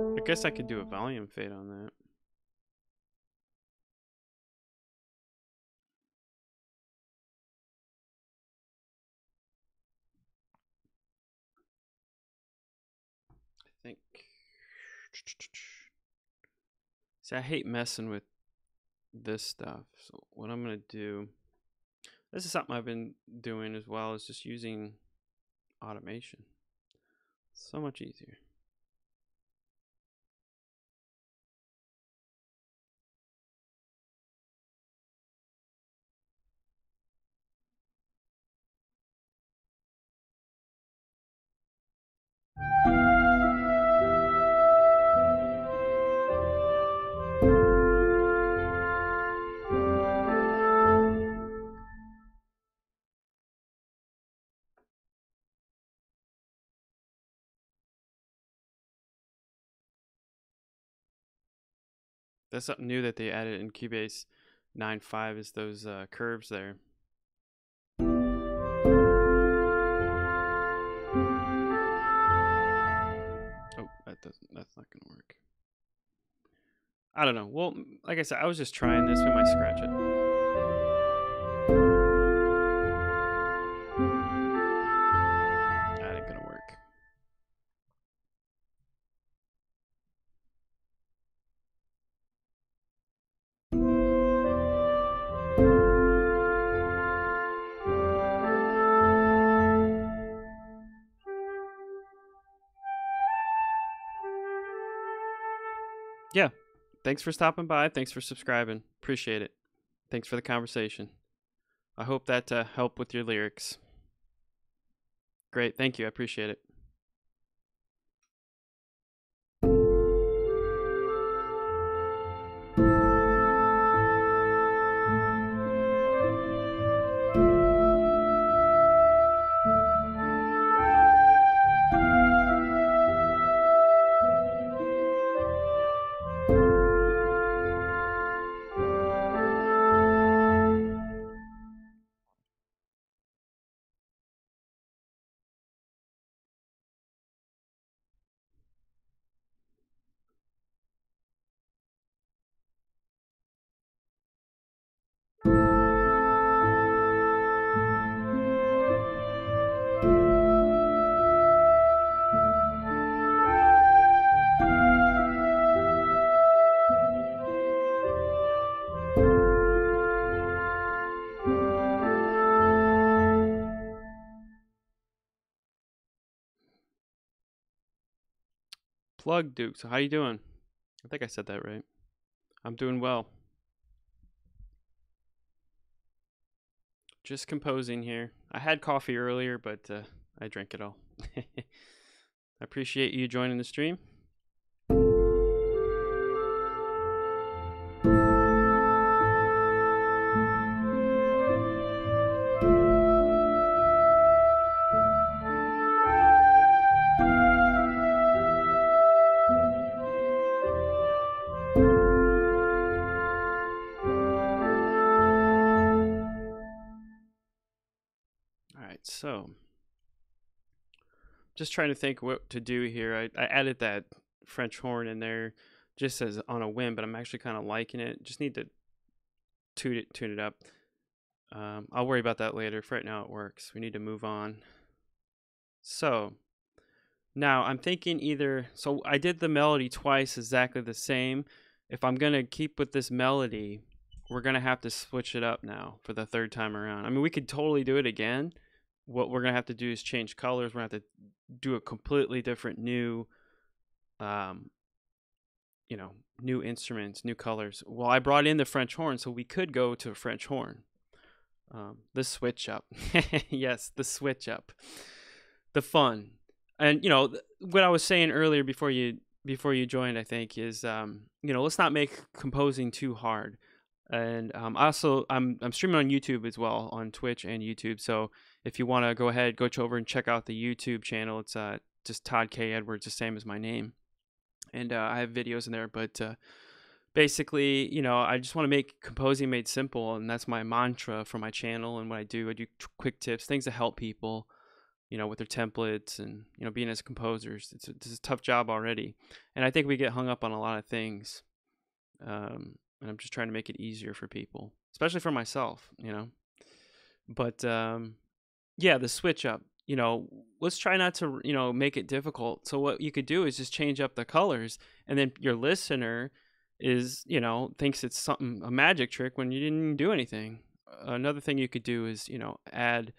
I guess I could do a volume fade on that. I think. See, I hate messing with this stuff. So what I'm going to do, this is something I've been doing as well, is just using automation. So much easier. That's something new that they added in Cubase 9.5 is those curves there. Oh, that's not gonna work. I don't know. Well, like I said, I was just trying this. We might scratch it. That ain't gonna work. Yeah. Thanks for stopping by. Thanks for subscribing. Appreciate it. Thanks for the conversation. I hope that helped with your lyrics. Great. Thank you. I appreciate it. Plug Duke. So how you doing? I think I said that right. I'm doing well. Just composing here. I had coffee earlier, but I drank it all. I appreciate you joining the stream. So, just trying to think what to do here. I added that French horn in there just as on a whim, but I'm actually kind of liking it. Just need to tune it up. I'll worry about that later. For right now, it works. We need to move on. So, now I'm thinking either. So I did the melody twice, exactly the same. If I'm gonna keep with this melody, we're gonna have to switch it up now for the third time around. I mean, we could totally do it again. What we're gonna have to do is change colors. We're gonna have to do a completely different new, new instruments, new colors. Well, I brought in the French horn, so we could go to a French horn. The switch up. Yes, the switch up. The fun. And what I was saying earlier before you joined, I think, is let's not make composing too hard. And also I'm streaming on YouTube as well, on Twitch and YouTube. So if you want to go ahead, go over and check out the YouTube channel. It's just Todd K. Edwards, the same as my name. And I have videos in there. But basically, I just want to make composing made simple. And that's my mantra for my channel. And what I do quick tips, things to help people, with their templates and, being as composers. It's a tough job already. And I think we get hung up on a lot of things. And I'm just trying to make it easier for people, especially for myself, But yeah, the switch up, let's try not to, make it difficult. So what you could do is just change up the colors, and then your listener is, thinks it's a magic trick when you didn't do anything. Another thing you could do is, add,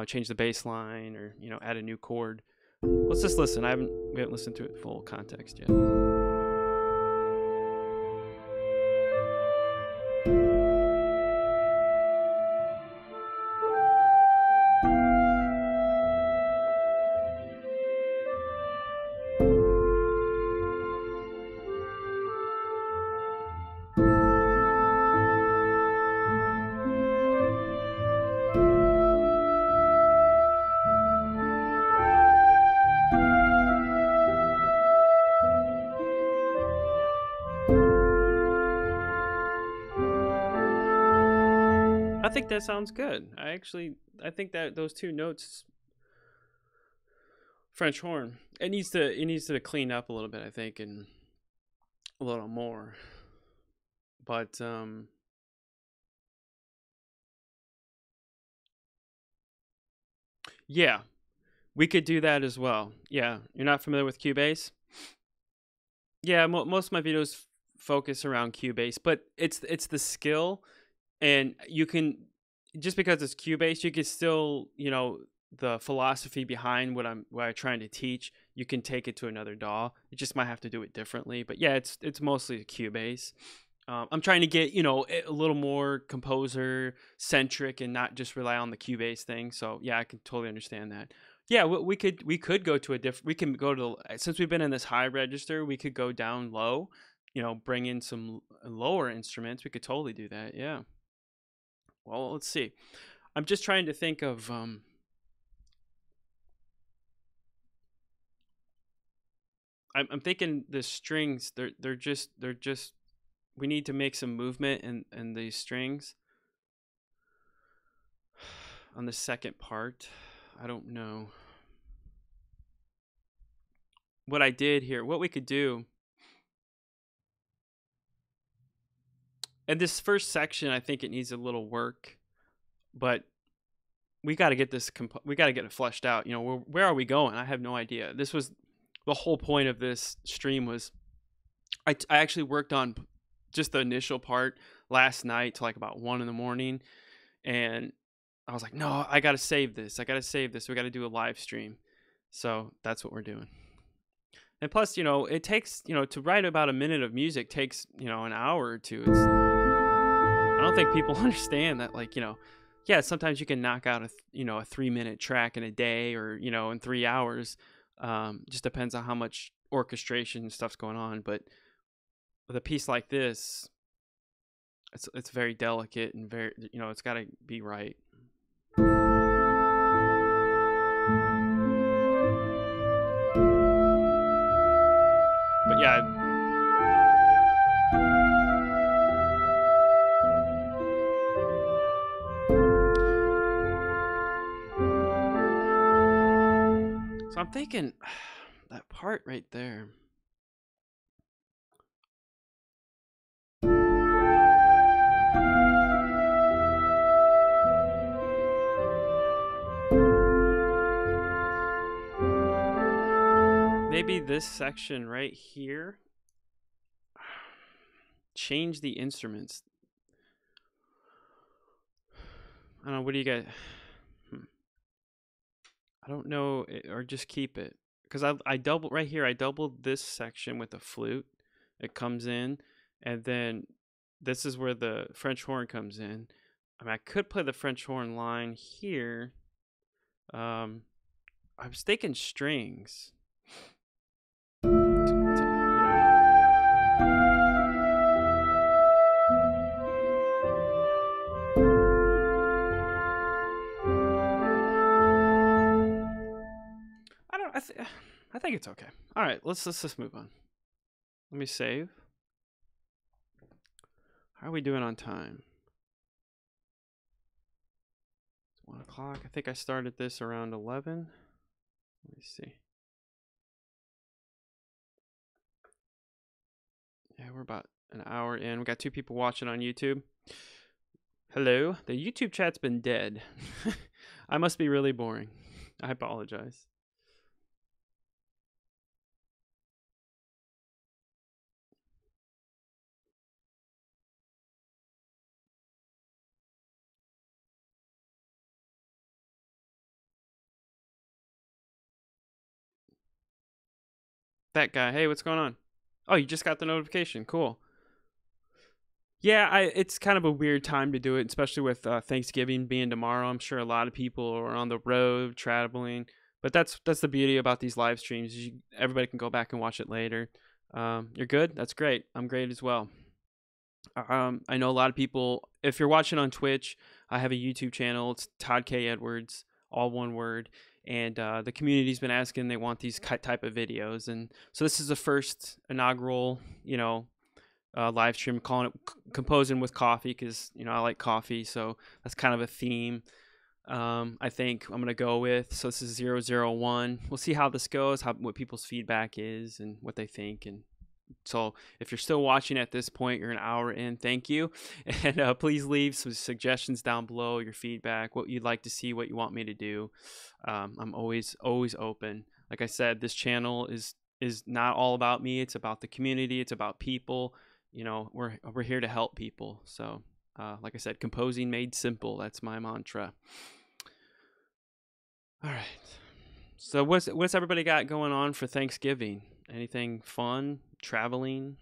change the bass line, or, add a new chord. Let's just listen. We haven't listened to it full context yet. I think that sounds good. I think that those two notes, French horn, it needs to clean up a little bit, I think, and a little more. But yeah, we could do that as well. Yeah, you're not familiar with Cubase? Yeah, most of my videos focus around Cubase, but it's the skill. And you can, just because it's Cubase, you can still, the philosophy behind what I'm trying to teach, you can take it to another DAW. You just might have to do it differently. But yeah, it's mostly Cubase. I'm trying to get, a little more composer centric and not just rely on the Cubase thing. So yeah, I can totally understand that. Yeah, we could go to we can go to, since we've been in this high register, we could go down low, bring in some lower instruments. We could totally do that. Yeah. Well, let's see. I'm just trying to think of I'm thinking the strings, they're just we need to make some movement in these strings on the second part. I don't know what I did here. What we could do, and this first section, I think it needs a little work, but we got to get this. We got to get it fleshed out. Where are we going? I have no idea. This was the whole point of this stream. Was I actually worked on just the initial part last night till like about 1 a.m, and I was like, no, I got to save this. We got to do a live stream. So that's what we're doing. And plus, it takes, to write about a minute of music takes, an hour or two. I don't think people understand that, like, yeah, sometimes you can knock out a 3-minute track in a day or, in 3 hours. Just depends on how much orchestration and stuff's going on. But with a piece like this, it's very delicate and very, it's got to be right. But yeah. So I'm thinking that part right there. Maybe this section right here. Change the instruments. I don't know. What do you guys? I don't know, or just keep it, because I double right here. I doubled this section with a flute. It comes in, and then this is where the French horn comes in. I mean, I could play the French horn line here. I was thinking strings. I think it's okay. All right, let's just move on. Let me save. How are we doing on time? It's 1 o'clock. I think I started this around 11. Let me see. Yeah, we're about an hour in. We got 2 people watching on YouTube. Hello. The YouTube chat's been dead. I must be really boring. I apologize. That guy. Hey, what's going on? Oh, you just got the notification. Cool. Yeah, it's kind of a weird time to do it, especially with Thanksgiving being tomorrow. I'm sure a lot of people are on the road traveling, but that's the beauty about these live streams. Everybody can go back and watch it later. You're good? That's great. I'm great as well. I know a lot of people. If you're watching on Twitch, I have a YouTube channel. It's Todd K. Edwards, all one word. And the community's been asking, they want these type of videos, and so this is the first inaugural, live stream, calling it Composing with Coffee, because I like coffee, so that's kind of a theme. I think I'm gonna go with. So this is 001. We'll see how this goes, what people's feedback is, and what they think. And so if you're still watching at this point, you're an hour in. Thank you, and please leave some suggestions down below, your feedback, what you'd like to see, what you want me to do. I'm always open. Like I said, this channel is not all about me. It's about the community. It's about people. We're here to help people. So like I said, composing made simple. That's my mantra. All right. So what's everybody got going on for Thanksgiving? Anything fun? Traveling?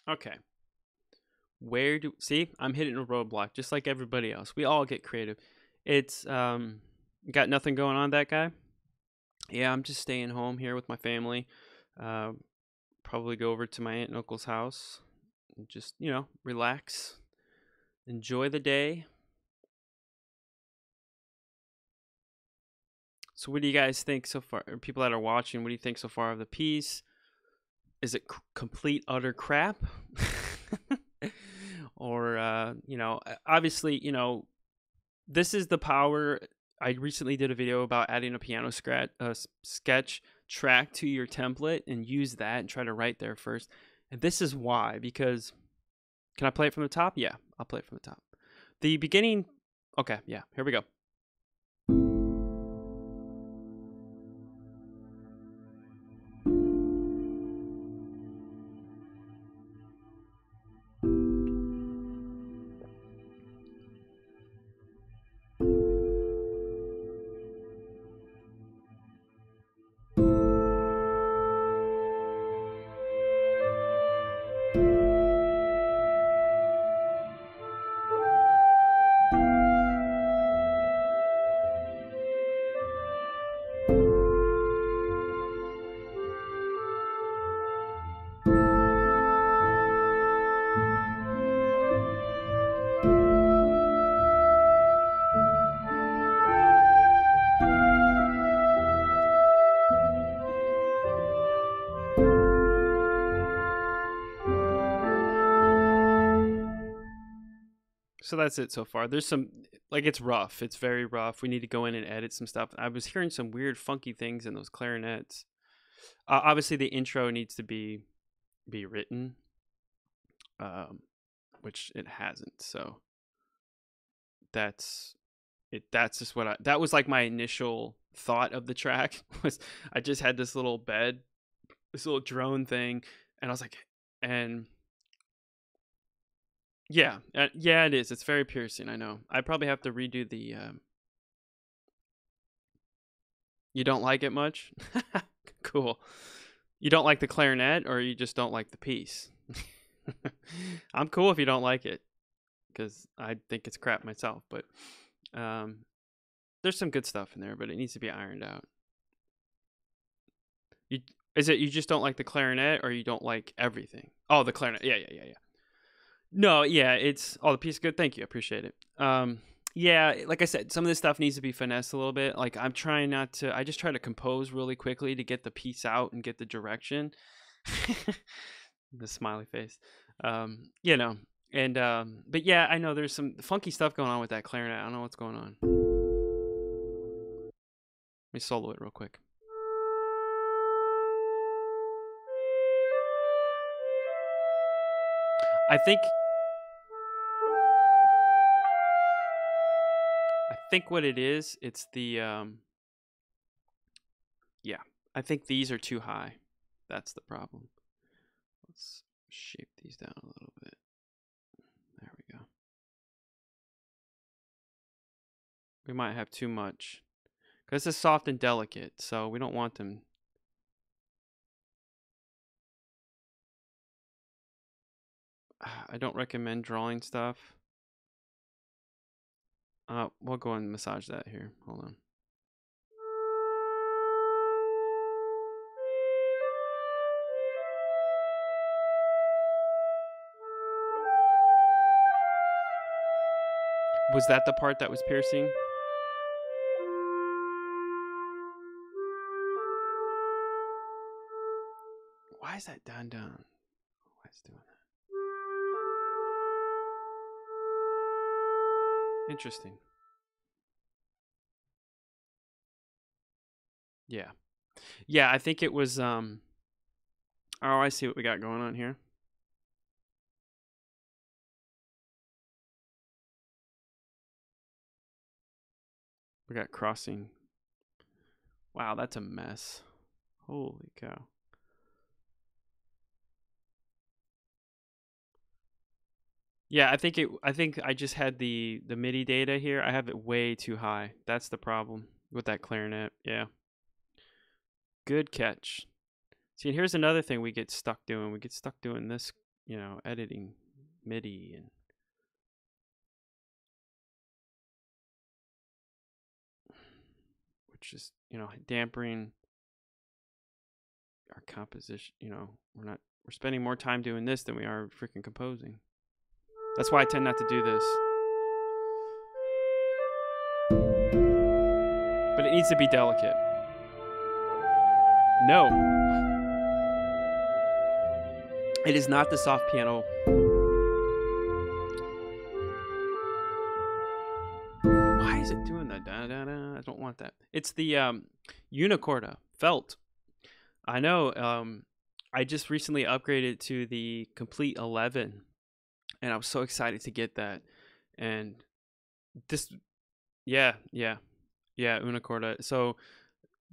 Okay. See, I'm hitting a roadblock just like everybody else. We all get creative. It's got nothing going on, that guy? Yeah, I'm just staying home here with my family. Probably go over to my aunt and uncle's house and just, relax, enjoy the day. So what do you guys think so far? Or people that are watching, what do you think so far of the piece? Is it complete utter crap? Or obviously, this is the power. I recently did a video about adding a piano sketch track to your template and use that and try to write there first. And this is why, because Can I play it from the top? Yeah, I'll play it from the top. The beginning. Okay, yeah, here we go. So that's it so far. There's some, like, it's rough. It's very rough. We need to go in and edit some stuff. I was hearing some weird, funky things in those clarinets. Obviously, the intro needs to be written, which it hasn't. So that's it. That's just what that was like my initial thought of the track was I just had this little bed, this little drone thing, and I was like, and yeah, yeah, it is. It's very piercing. I know. I probably have to redo the. You don't like it much? Cool. You don't like the clarinet, or you just don't like the piece? I'm cool if you don't like it, because I think it's crap myself. But there's some good stuff in there, but it needs to be ironed out. Is it you just don't like the clarinet, or you don't like everything? Oh, the clarinet. Yeah. No, yeah, it's the piece is good. Thank you, I appreciate it. Yeah, like I said, some of this stuff needs to be finessed a little bit. Like I'm trying not to. I just try to compose really quickly to get the piece out and get the direction. The smiley face. You know, and but yeah, I know there's some funky stuff going on with that clarinet. I don't know what's going on. Let me solo it real quick. I think what it is, it's the yeah, I think these are too high. That's the problem. Let's shape these down a little bit. There we go. We might have too much, because this is soft and delicate, so we don't want them. I don't recommend drawing stuff. We'll go and massage that here. Hold on. Was that the part that was piercing? Why is that down? Why is it doing that? Interesting. Yeah. Yeah, I think it was oh, I see what we got going on here. We got crossing. Wow, that's a mess. Holy cow. Yeah, I think I just had the MIDI data here. I have it way too high. That's the problem with that clarinet. Yeah. Good catch. See, and here's another thing we get stuck doing. We get stuck doing this, editing MIDI and which is, dampening our composition. We're spending more time doing this than we are freaking composing. That's why I tend not to do this. But it needs to be delicate. No. It is not the soft piano. Why is it doing that? I don't want that. It's the Unicorda felt. I know. I just recently upgraded to the Complete 11. and I was so excited to get that. And this, yeah, yeah, yeah, una corda. So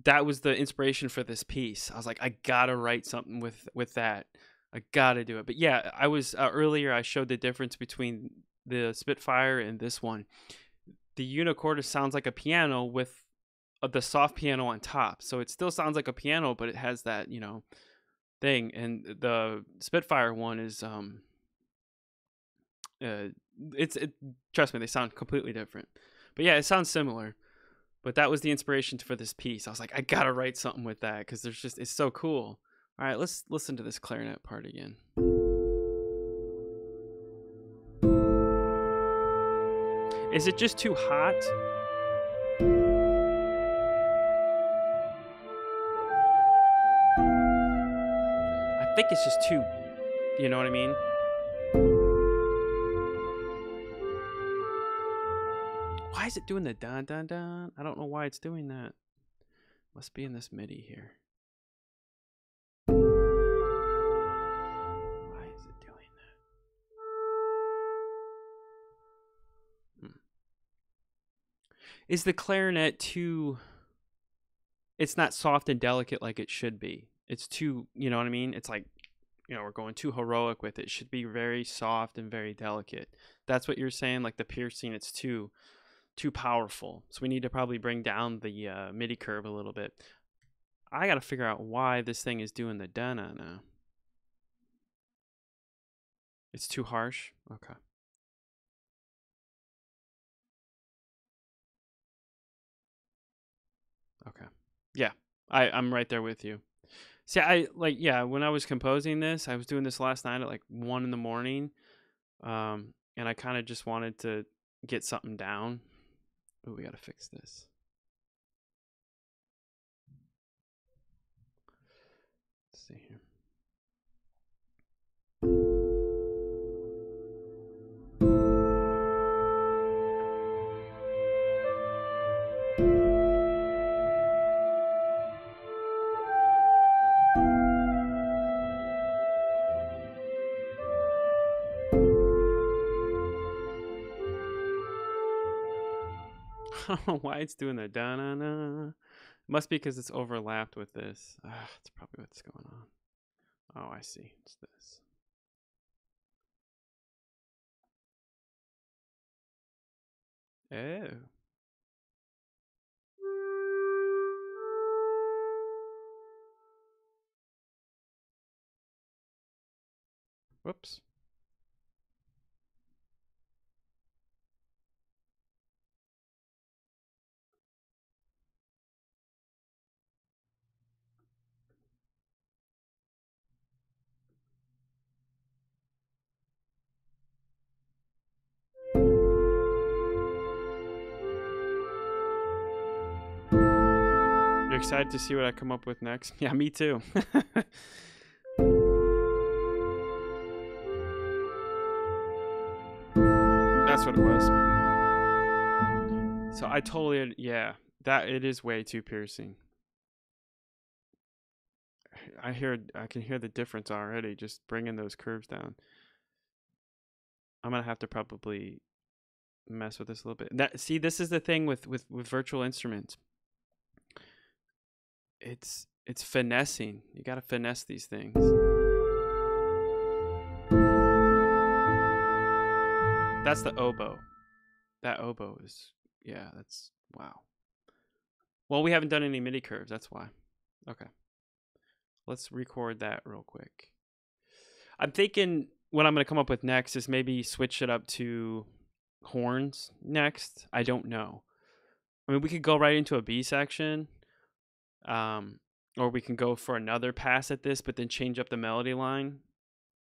that was the inspiration for this piece. I was like, I gotta write something with that. I gotta do it. But yeah, I was earlier. I showed the difference between the Spitfire and this one. The unicorda sounds like a piano with the soft piano on top, so it still sounds like a piano, but it has that thing. And the Spitfire one is uh, trust me, they sound completely different. But yeah, it sounds similar. But that was the inspiration for this piece. I was like, I gotta write something with that because it's so cool. All right, let's listen to this clarinet part again. Is it just too hot? I think it's just too, you know what I mean? Why is it doing the dun dun dun? I don't know why it's doing that. Must be in this MIDI here. Why is it doing that? Is the clarinet too... It's not soft and delicate like it should be. It's too, you know what I mean? It's like, we're going too heroic with it. It should be very soft and very delicate. That's what you're saying? Like the piercing, it's too powerful. So we need to probably bring down the MIDI curve a little bit. I got to figure out why this thing is doing the da-na now. It's too harsh? Okay. Okay. Yeah, I'm right there with you. See, when I was composing this, I was doing this last night at like 1 in the morning. And I kind of just wanted to get something down. Oh, we got to fix this. Let's see here. I don't know why it's doing the da-na-na. Must be because it's overlapped with this. That's probably what's going on. Oh, I see. It's this. Oh. Whoops. You're excited to see what I come up with next? Yeah, me too. That's what it was. So I totally, yeah, that it is way too piercing. I can hear the difference already just bringing those curves down. I'm gonna have to probably mess with this a little bit. See, this is the thing with virtual instruments. It's finessing. You gotta finesse these things. That's the oboe. That oboe is, yeah, that's, wow. Well, we haven't done any MIDI curves, that's why. Okay. Let's record that real quick. I'm thinking what I'm going to come up with next is maybe switch it up to horns next. I don't know. I mean, we could go right into a B section, or we can go for another pass at this, but then change up the melody line.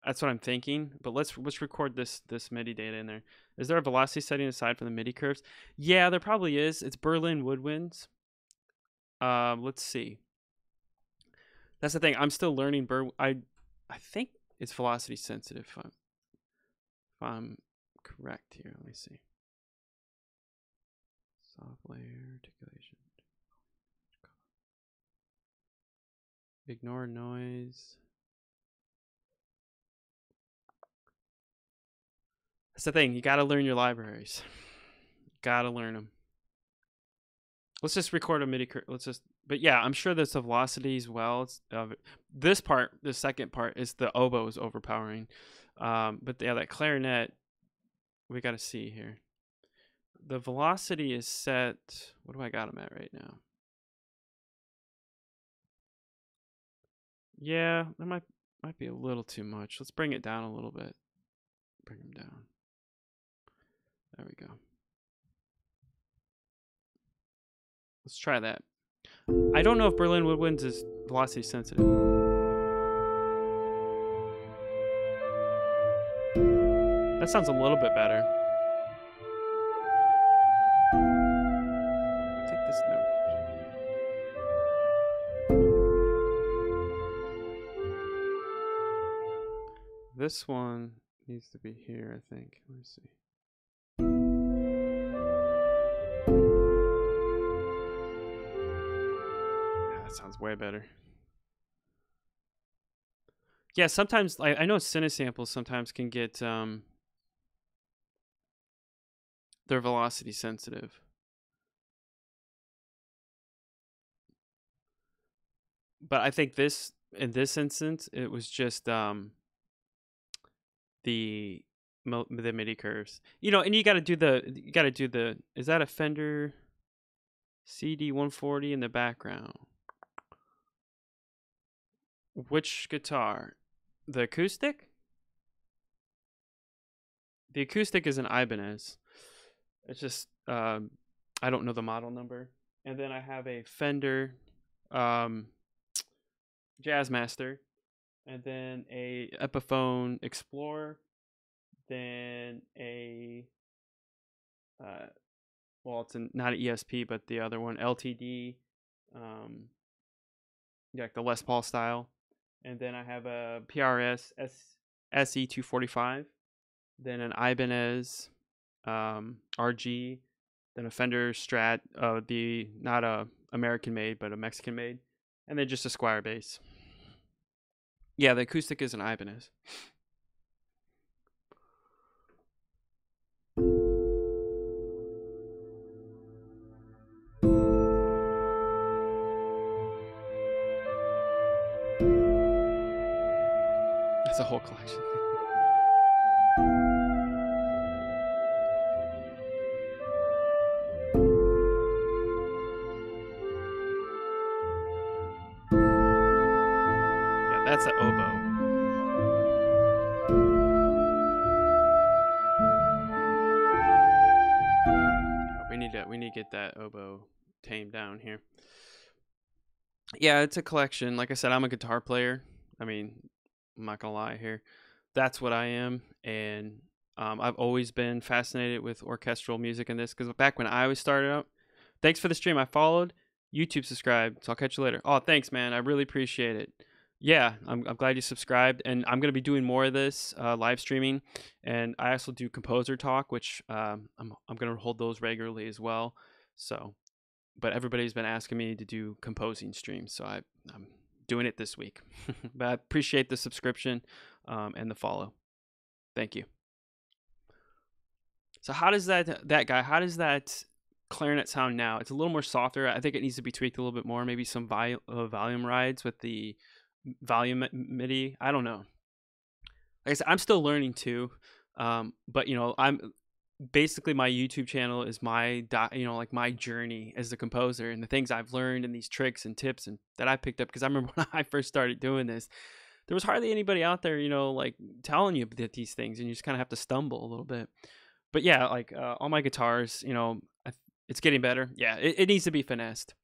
That's what I'm thinking. But let's record this MIDI data in there. Is there a velocity setting aside from the MIDI curves? Yeah, there probably is. It's Berlin woodwinds. Let's see. That's the thing. I'm still learning. I think it's velocity sensitive. If I'm correct here. Let me see. Soft layer articulation. Ignore noise. the thing. You got to learn your libraries. Got to learn them. Let's just record a MIDI. But yeah, I'm sure there's a velocity as well. It's, this part, the second part, is the oboe is overpowering. But yeah, that clarinet, we got to see here. The velocity is set. What do I got them at right now? Yeah, that might be a little too much. Let's bring it down a little bit. Bring them down. There we go. Let's try that. I don't know if Berlin Woodwinds is velocity sensitive. That sounds a little bit better. I'll take this note. This one needs to be here, I think. Let me see. Yeah, that sounds way better. Yeah, sometimes I know Cinesamples sometimes can get they're velocity sensitive. But I think in this instance it was just the MIDI curves. You know, and you got to do the is that a Fender CD140 in the background? Which guitar? The acoustic? The acoustic is an Ibanez. It's just I don't know the model number. And then I have a Fender Jazzmaster, and then a Epiphone Explorer, then a well, it's not an ESP, but the other one, LTD, like the Les Paul style, and then I have a PRS SE245, then an Ibanez RG, then a Fender Strat, the not a American made but a Mexican made, and then just a Squier bass. Yeah, the acoustic is an Ibanez. That's a whole collection. Yeah, that's an oboe. Yeah, we need to get that oboe tamed down here. Yeah, it's a collection. Like I said, I'm a guitar player. I mean, I'm not gonna lie here. That's what I am, and I've always been fascinated with orchestral music and this, because back when I was started out. Thanks for the stream. I followed. YouTube subscribed. So I'll catch you later. Oh, thanks, man. I really appreciate it. Yeah, I'm glad you subscribed, and I'm gonna be doing more of this live streaming, and I also do composer talk, which I'm gonna hold those regularly as well. So, but everybody's been asking me to do composing streams, so I'm doing it this week. But I appreciate the subscription and the follow. Thank you. So how does that guy? How does that clarinet sound now? It's a little more softer. I think it needs to be tweaked a little bit more. Maybe some volume rides with the volume MIDI. I don't know. Like I said, I'm still learning too. But you know, I'm basically, my YouTube channel is my like my journey as a composer and the things I've learned and these tricks and tips and that I picked up, because I remember when I first started doing this, there was hardly anybody out there, you know, like telling you that these things, and you just kind of have to stumble a little bit. But yeah, like all my guitars, you know, it's getting better. Yeah, it needs to be finessed.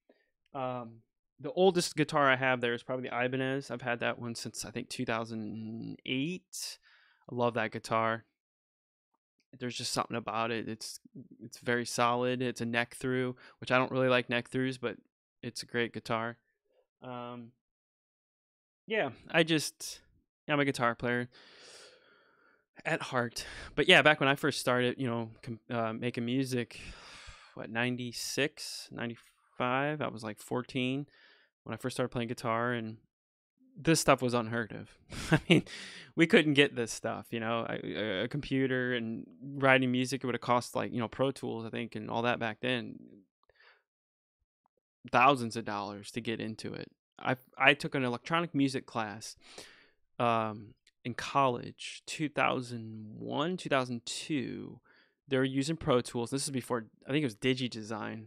The oldest guitar I have there is probably the Ibanez. I've had that one since I think 2008. I love that guitar. There's just something about it. It's very solid. It's a neck through, which I don't really like neck throughs, but it's a great guitar. Yeah, I'm a guitar player at heart. But yeah, back when I first started, you know, making music, what, 96, 95, I was like 14 when I first started playing guitar, and this stuff was unheard of. I mean, we couldn't get this stuff, a computer and writing music. It would have cost like, Pro Tools, I think, and all that back then, thousands of dollars to get into it. I took an electronic music class in college, 2001, 2002. They were using Pro Tools. This is before, I think it was DigiDesign.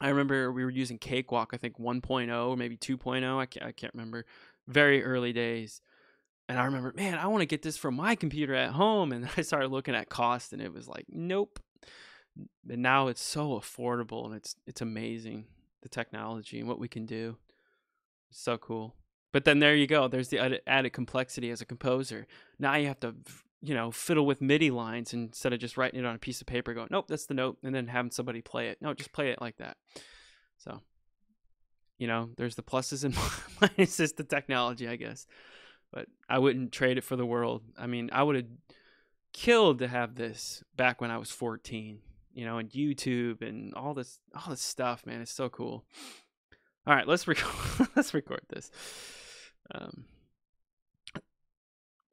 I remember we were using Cakewalk, I think 1.0 or maybe 2.0. I can't remember. Very early days. And I remember, man, I want to get this from my computer at home. And I started looking at cost, and it was like, nope. And now it's so affordable, and it's amazing, the technology and what we can do. It's so cool. But then there you go. There's the added complexity as a composer. Now you have to, fiddle with MIDI lines instead of just writing it on a piece of paper, going, nope, that's the note, and then having somebody play it. No, just play it like that. So, there's the pluses and minuses to technology, I guess. But I wouldn't trade it for the world. I mean, I would have killed to have this back when I was 14, and YouTube and all this stuff, man. It's so cool. All right, let's record this.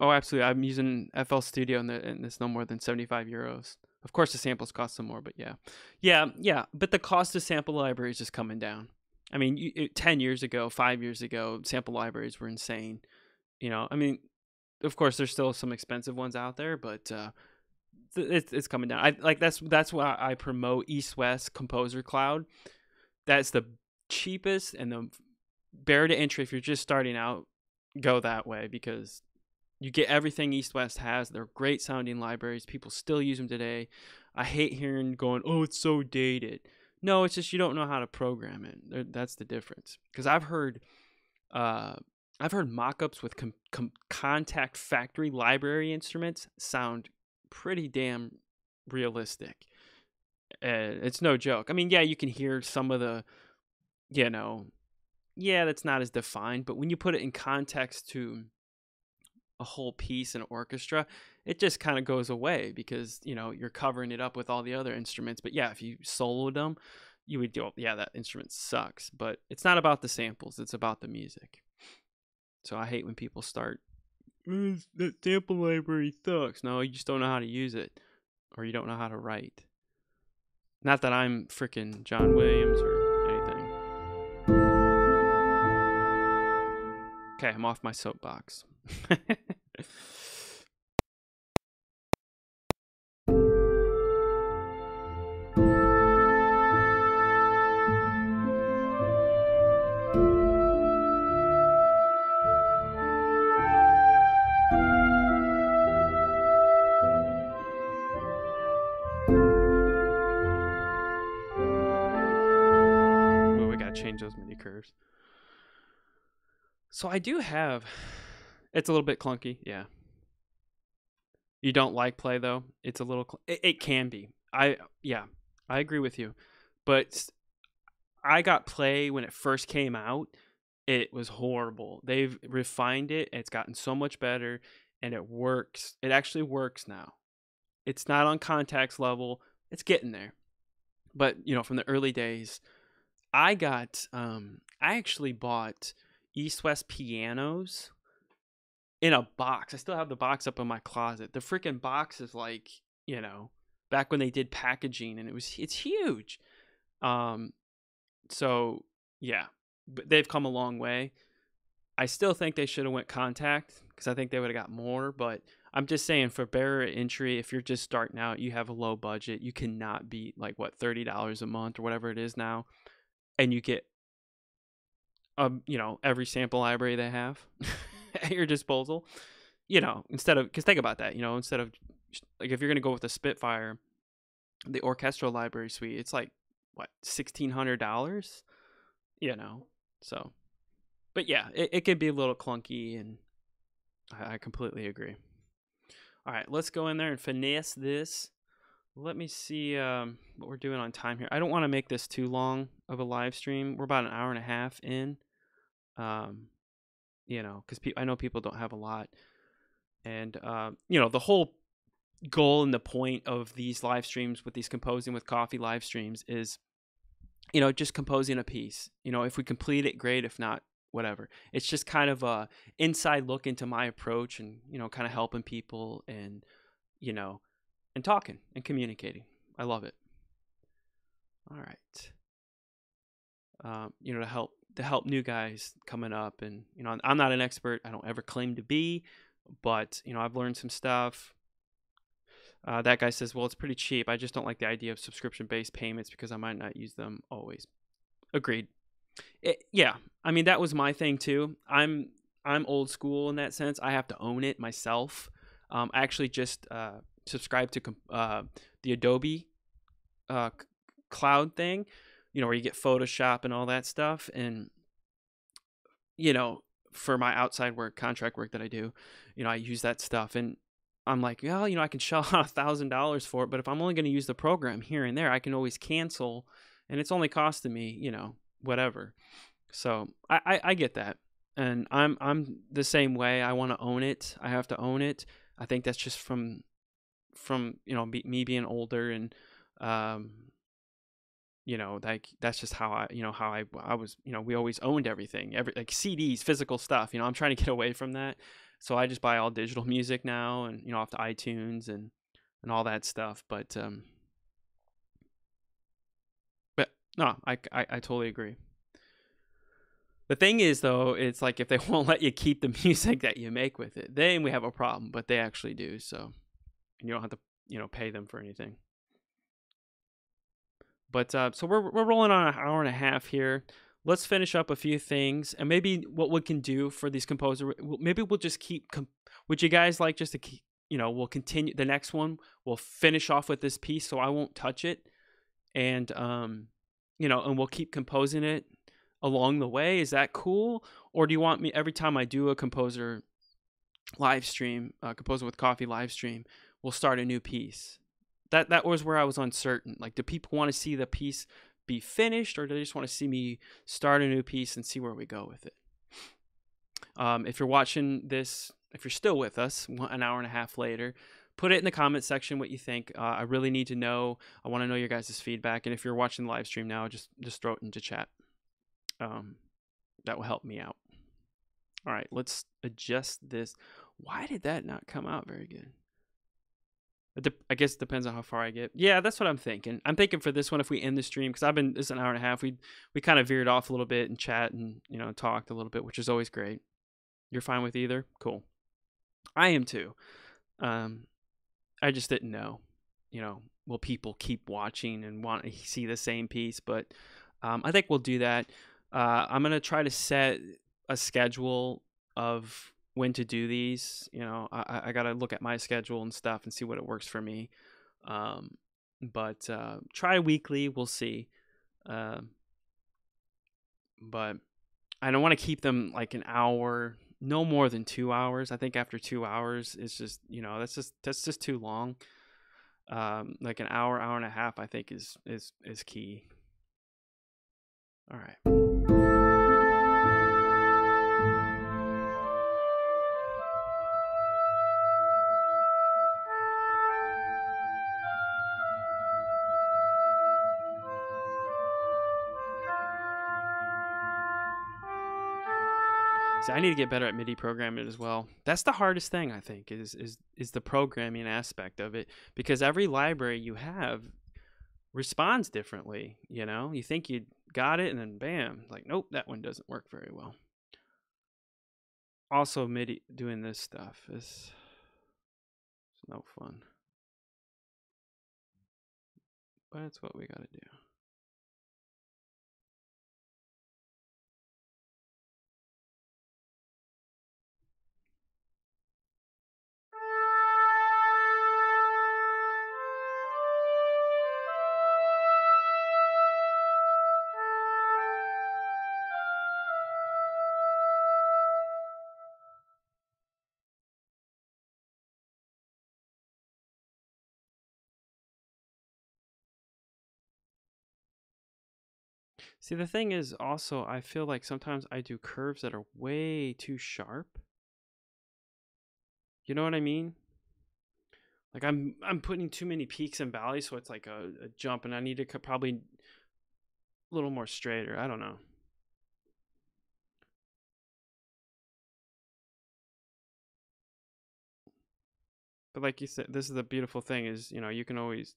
Oh, absolutely. I'm using FL Studio, and it's no more than 75 euros. Of course, the samples cost some more, but yeah. But the cost of sample libraries is coming down. I mean, 10 years ago, 5 years ago, sample libraries were insane. I mean, of course, there's still some expensive ones out there, but it's coming down. That's why I promote East West Composer Cloud. That's the cheapest and the barrier to entry. If you're just starting out, go that way, because you get everything East West has. They're great sounding libraries. People still use them today. I hate hearing going, oh, it's so dated. No, it's just you don't know how to program it. That's the difference. Because I've heard mock-ups with Contact Factory library instruments sound pretty damn realistic. It's no joke. I mean, yeah, you can hear some of the, that's not as defined. But when you put it in context to a whole piece and orchestra, it just kind of goes away, because you're covering it up with all the other instruments. But yeah, if you soloed them, you would go, yeah, that instrument sucks. But it's not about the samples, it's about the music. So I hate when people start, that sample library sucks. No, you just don't know how to use it, or you don't know how to write. Not that I'm freaking John Williams or anything. Okay, I'm off my soapbox. Change those MIDI curves. So I do have, it's a little bit clunky, yeah. You don't like play though? It's a little, it can be. I agree with you. But I got play when it first came out. It was horrible. They've refined it. It's gotten so much better, and it works. It actually works now. It's not on Contact's level. It's getting there. But, from the early days, I actually bought East West pianos in a box. I still have the box up in my closet. The freaking box is like, back when they did packaging, and it's huge. So yeah, but they've come a long way. I still think they should have went Contact, because I think they would have got more, but I'm just saying, for barrier entry, if you're just starting out, you have a low budget, you cannot beat like $30 a month or whatever it is now. And you get, every sample library they have at your disposal, instead of, because think about that, instead of, like, if you're going to go with the Spitfire, the orchestral library suite, it's like, what, $1,600, so, but yeah, it can be a little clunky, and I completely agree. All right, let's go in there and finesse this. Let me see what we're doing on time here. I don't want to make this too long of a live stream. We're about an hour and a half in, because I know people don't have a lot. And, the whole goal and the point of these live streams with these Composing with Coffee live streams is, just composing a piece. If we complete it, great. If not, whatever. It's just kind of a inside look into my approach, and kind of helping people, and you know and talking and communicating. I love it. All right. To help new guys coming up, and I'm not an expert. I don't ever claim to be, but I've learned some stuff. That guy says, well, it's pretty cheap. I just don't like the idea of subscription-based payments because I might not use them always. Agreed. Yeah, I mean, that was my thing too. I'm old school in that sense. I have to own it myself. I actually just subscribe to the Adobe cloud thing, where you get Photoshop and all that stuff. And for my outside work, contract work that I do, I use that stuff. And I'm like, well, I can shell out $1,000 for it, but if I'm only going to use the program here and there, I can always cancel, and it's only costing me, whatever. So I get that, and I'm the same way. I want to own it. I have to own it. I think that's just from me being older, and like that's just how I was. We always owned everything, like CDs, physical stuff. I'm trying to get away from that. So I just buy all digital music now, and off to iTunes and all that stuff. But no, I totally agree. The thing is, though, it's like if they won't let you keep the music that you make with it, then we have a problem. But they actually do. So you don't have to pay them for anything. But so we're rolling on an hour and a half here. Let's finish up a few things, and maybe what we can do for these composer, maybe we'll just keep. Would you guys like just to keep? We'll continue the next one. We'll finish off with this piece, so I won't touch it, and and we'll keep composing it along the way. Is that cool? Or do you want me every time I do a composer live stream, composer with coffee live stream, we'll start a new piece? That was where I was uncertain. Like, do people want to see the piece be finished, or do they just want to see me start a new piece and see where we go with it? If you're watching this, if you're still with us an hour and a half later, put it in the comment section what you think. I really need to know. I want to know your guys' feedback. And if you're watching the live stream now, just throw it into chat. That will help me out. All right, let's adjust this. Why did that not come out very good? I guess it depends on how far I get. Yeah, that's what I'm thinking. I'm thinking for this one, if we end the stream, because this is an hour and a half, we kind of veered off a little bit and chat and talked a little bit, which is always great. You're fine with either? Cool. I am too. I just didn't know. Will people keep watching and want to see the same piece? But I think we'll do that. I'm gonna try to set a schedule of when to do these. I gotta look at my schedule and stuff and see what it works for me. But try weekly, we'll see. But I don't want to keep them like an hour, no more than 2 hours. I think after 2 hours, it's just that's just too long. Like an hour and a half, I think is key. All right. See, I need to get better at MIDI programming as well. That's the hardest thing, I think, is the programming aspect of it, because every library you have responds differently. You think you got it, and then bam, like, nope, that one doesn't work very well. Also, MIDI doing this stuff is no fun, but it's what we gotta do. See, the thing is also, I feel like sometimes I do curves that are way too sharp. You know what I mean? Like I'm putting too many peaks and valleys, so it's like a jump, and I need to probably a little more straighter. I don't know. But like you said, this is the beautiful thing is, you know, you can always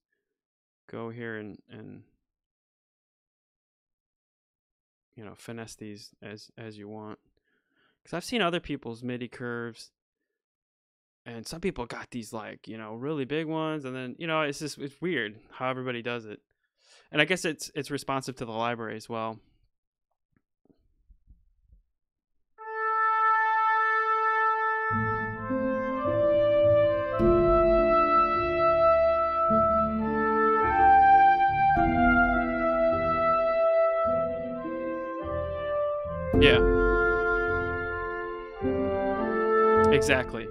go here and you know, finesse these as you want. Because I've seen other people's MIDI curves, and some people got these like, you know, really big ones, and then, you know, it's weird how everybody does it. And I guess it's responsive to the library as well. Yeah, exactly.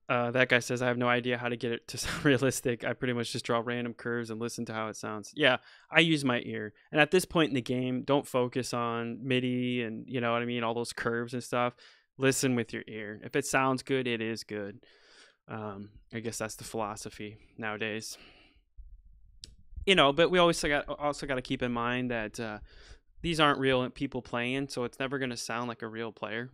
That guy says I have no idea how to get it to sound realistic. I pretty much just draw random curves and listen to how it sounds. Yeah, I use my ear. And at this point in the game, don't focus on MIDI and, you know what I mean, all those curves and stuff. Listen with your ear. If it sounds good, it is good. I guess that's the philosophy nowadays. You know, but we also got to keep in mind that these aren't real people playing, so it's never going to sound like a real player.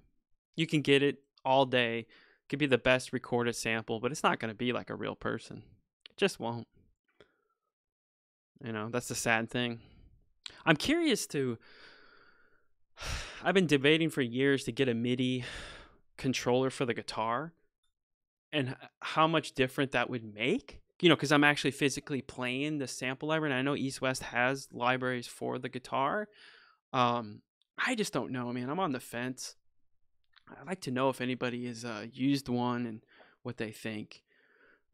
You can get it all day. It could be the best recorded sample, but it's not going to be like a real person. It just won't. You know, that's the sad thing. I'm curious to. I've been debating for years to get a MIDI controller for the guitar and how much different that would make. You know, because I'm actually physically playing the sample library, and I know East West has libraries for the guitar. I just don't know, man. I'm on the fence. I'd like to know if anybody has used one and what they think.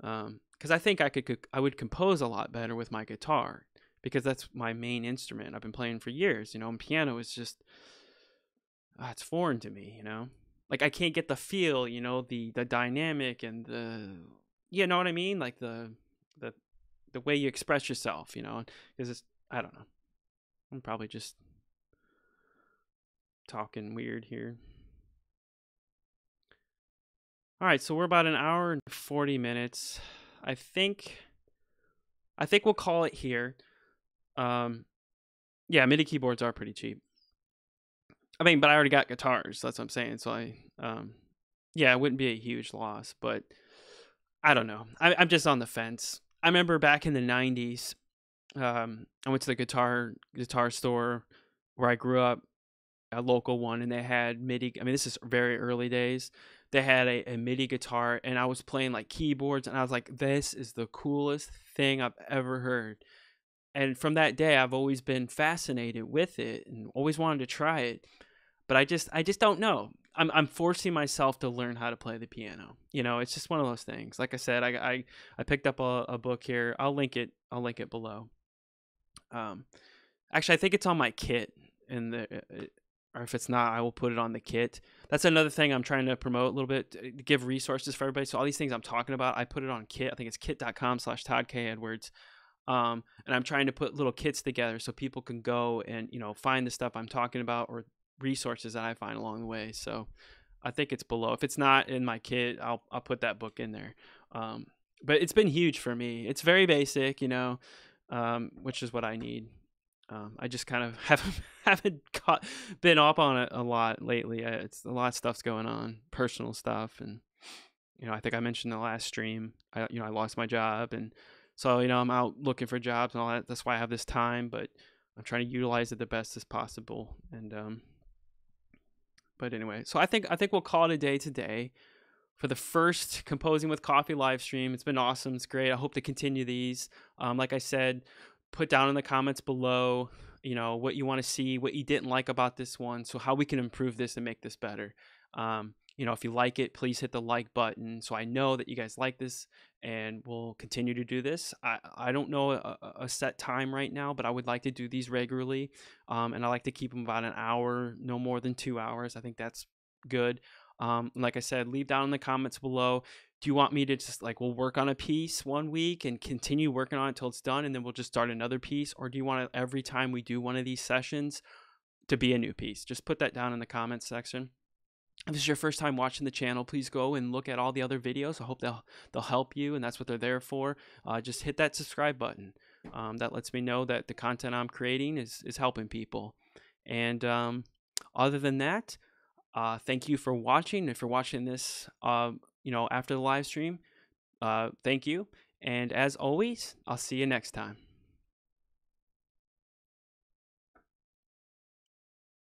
Because I think I would compose a lot better with my guitar because that's my main instrument. I've been playing for years, you know, and piano is just it's foreign to me, you know. Like I can't get the feel, you know, the dynamic and the, you know what I mean, like the the way you express yourself, you know, because it's, I don't know. I'm probably just talking weird here. All right, so we're about an hour and 40 minutes. I think we'll call it here. Yeah, MIDI keyboards are pretty cheap. I mean, but I already got guitars. That's what I'm saying. So yeah, it wouldn't be a huge loss, but I don't know. I'm just on the fence. I remember back in the 90s, I went to the guitar store where I grew up, a local one, and they had MIDI. I mean, this is very early days. They had a MIDI guitar, and I was playing like keyboards, and I was like, this is the coolest thing I've ever heard. And from that day, I've always been fascinated with it and always wanted to try it. But I just don't know. I'm forcing myself to learn how to play the piano. You know, it's just one of those things. Like I said, I picked up a book here. I'll link it below. Actually, I think it's on my kit in the or if it's not, I will put it on the kit. That's another thing I'm trying to promote a little bit, to give resources for everybody. So all these things I'm talking about, I put it on kit. I think it's kit.com/ToddKEdwards. And I'm trying to put little kits together so people can go and, you know, find the stuff I'm talking about or resources that I find along the way. So I think it's below. If it's not in my kit, I'll put that book in there. But it's been huge for me. It's very basic, you know, which is what I need. I just kind of haven't been up on it a lot lately. It's a lot of stuff's going on, personal stuff, and you know, I think I mentioned in the last stream, I lost my job, and so you know, I'm out looking for jobs and all that. That's why I have this time, but I'm trying to utilize it the best as possible. And but anyway, so I think we'll call it a day today for the first Composing with Coffee live stream. It's been awesome. It's great. I hope to continue these. Like I said, put down in the comments below, you know, what you want to see, what you didn't like about this one, so how we can improve this and make this better. You know, if you like it, please hit the like button so I know that you guys like this, and we'll continue to do this. I don't know a set time right now, but I would like to do these regularly, and I like to keep them about an hour, no more than 2 hours. I think that's good. Like I said, leave down in the comments below. Do you want me to just we'll work on a piece one week and continue working on it until it's done, and then we'll just start another piece? Or do you want to, every time we do one of these sessions, to be a new piece? Just put that down in the comments section. If this is your first time watching the channel, please go and look at all the other videos. I hope they'll help you, and that's what they're there for. Just hit that subscribe button. That lets me know that the content I'm creating is helping people. And other than that, thank you for watching. If you're watching this, you know, after the live stream, Thank you. And as always, I'll see you next time.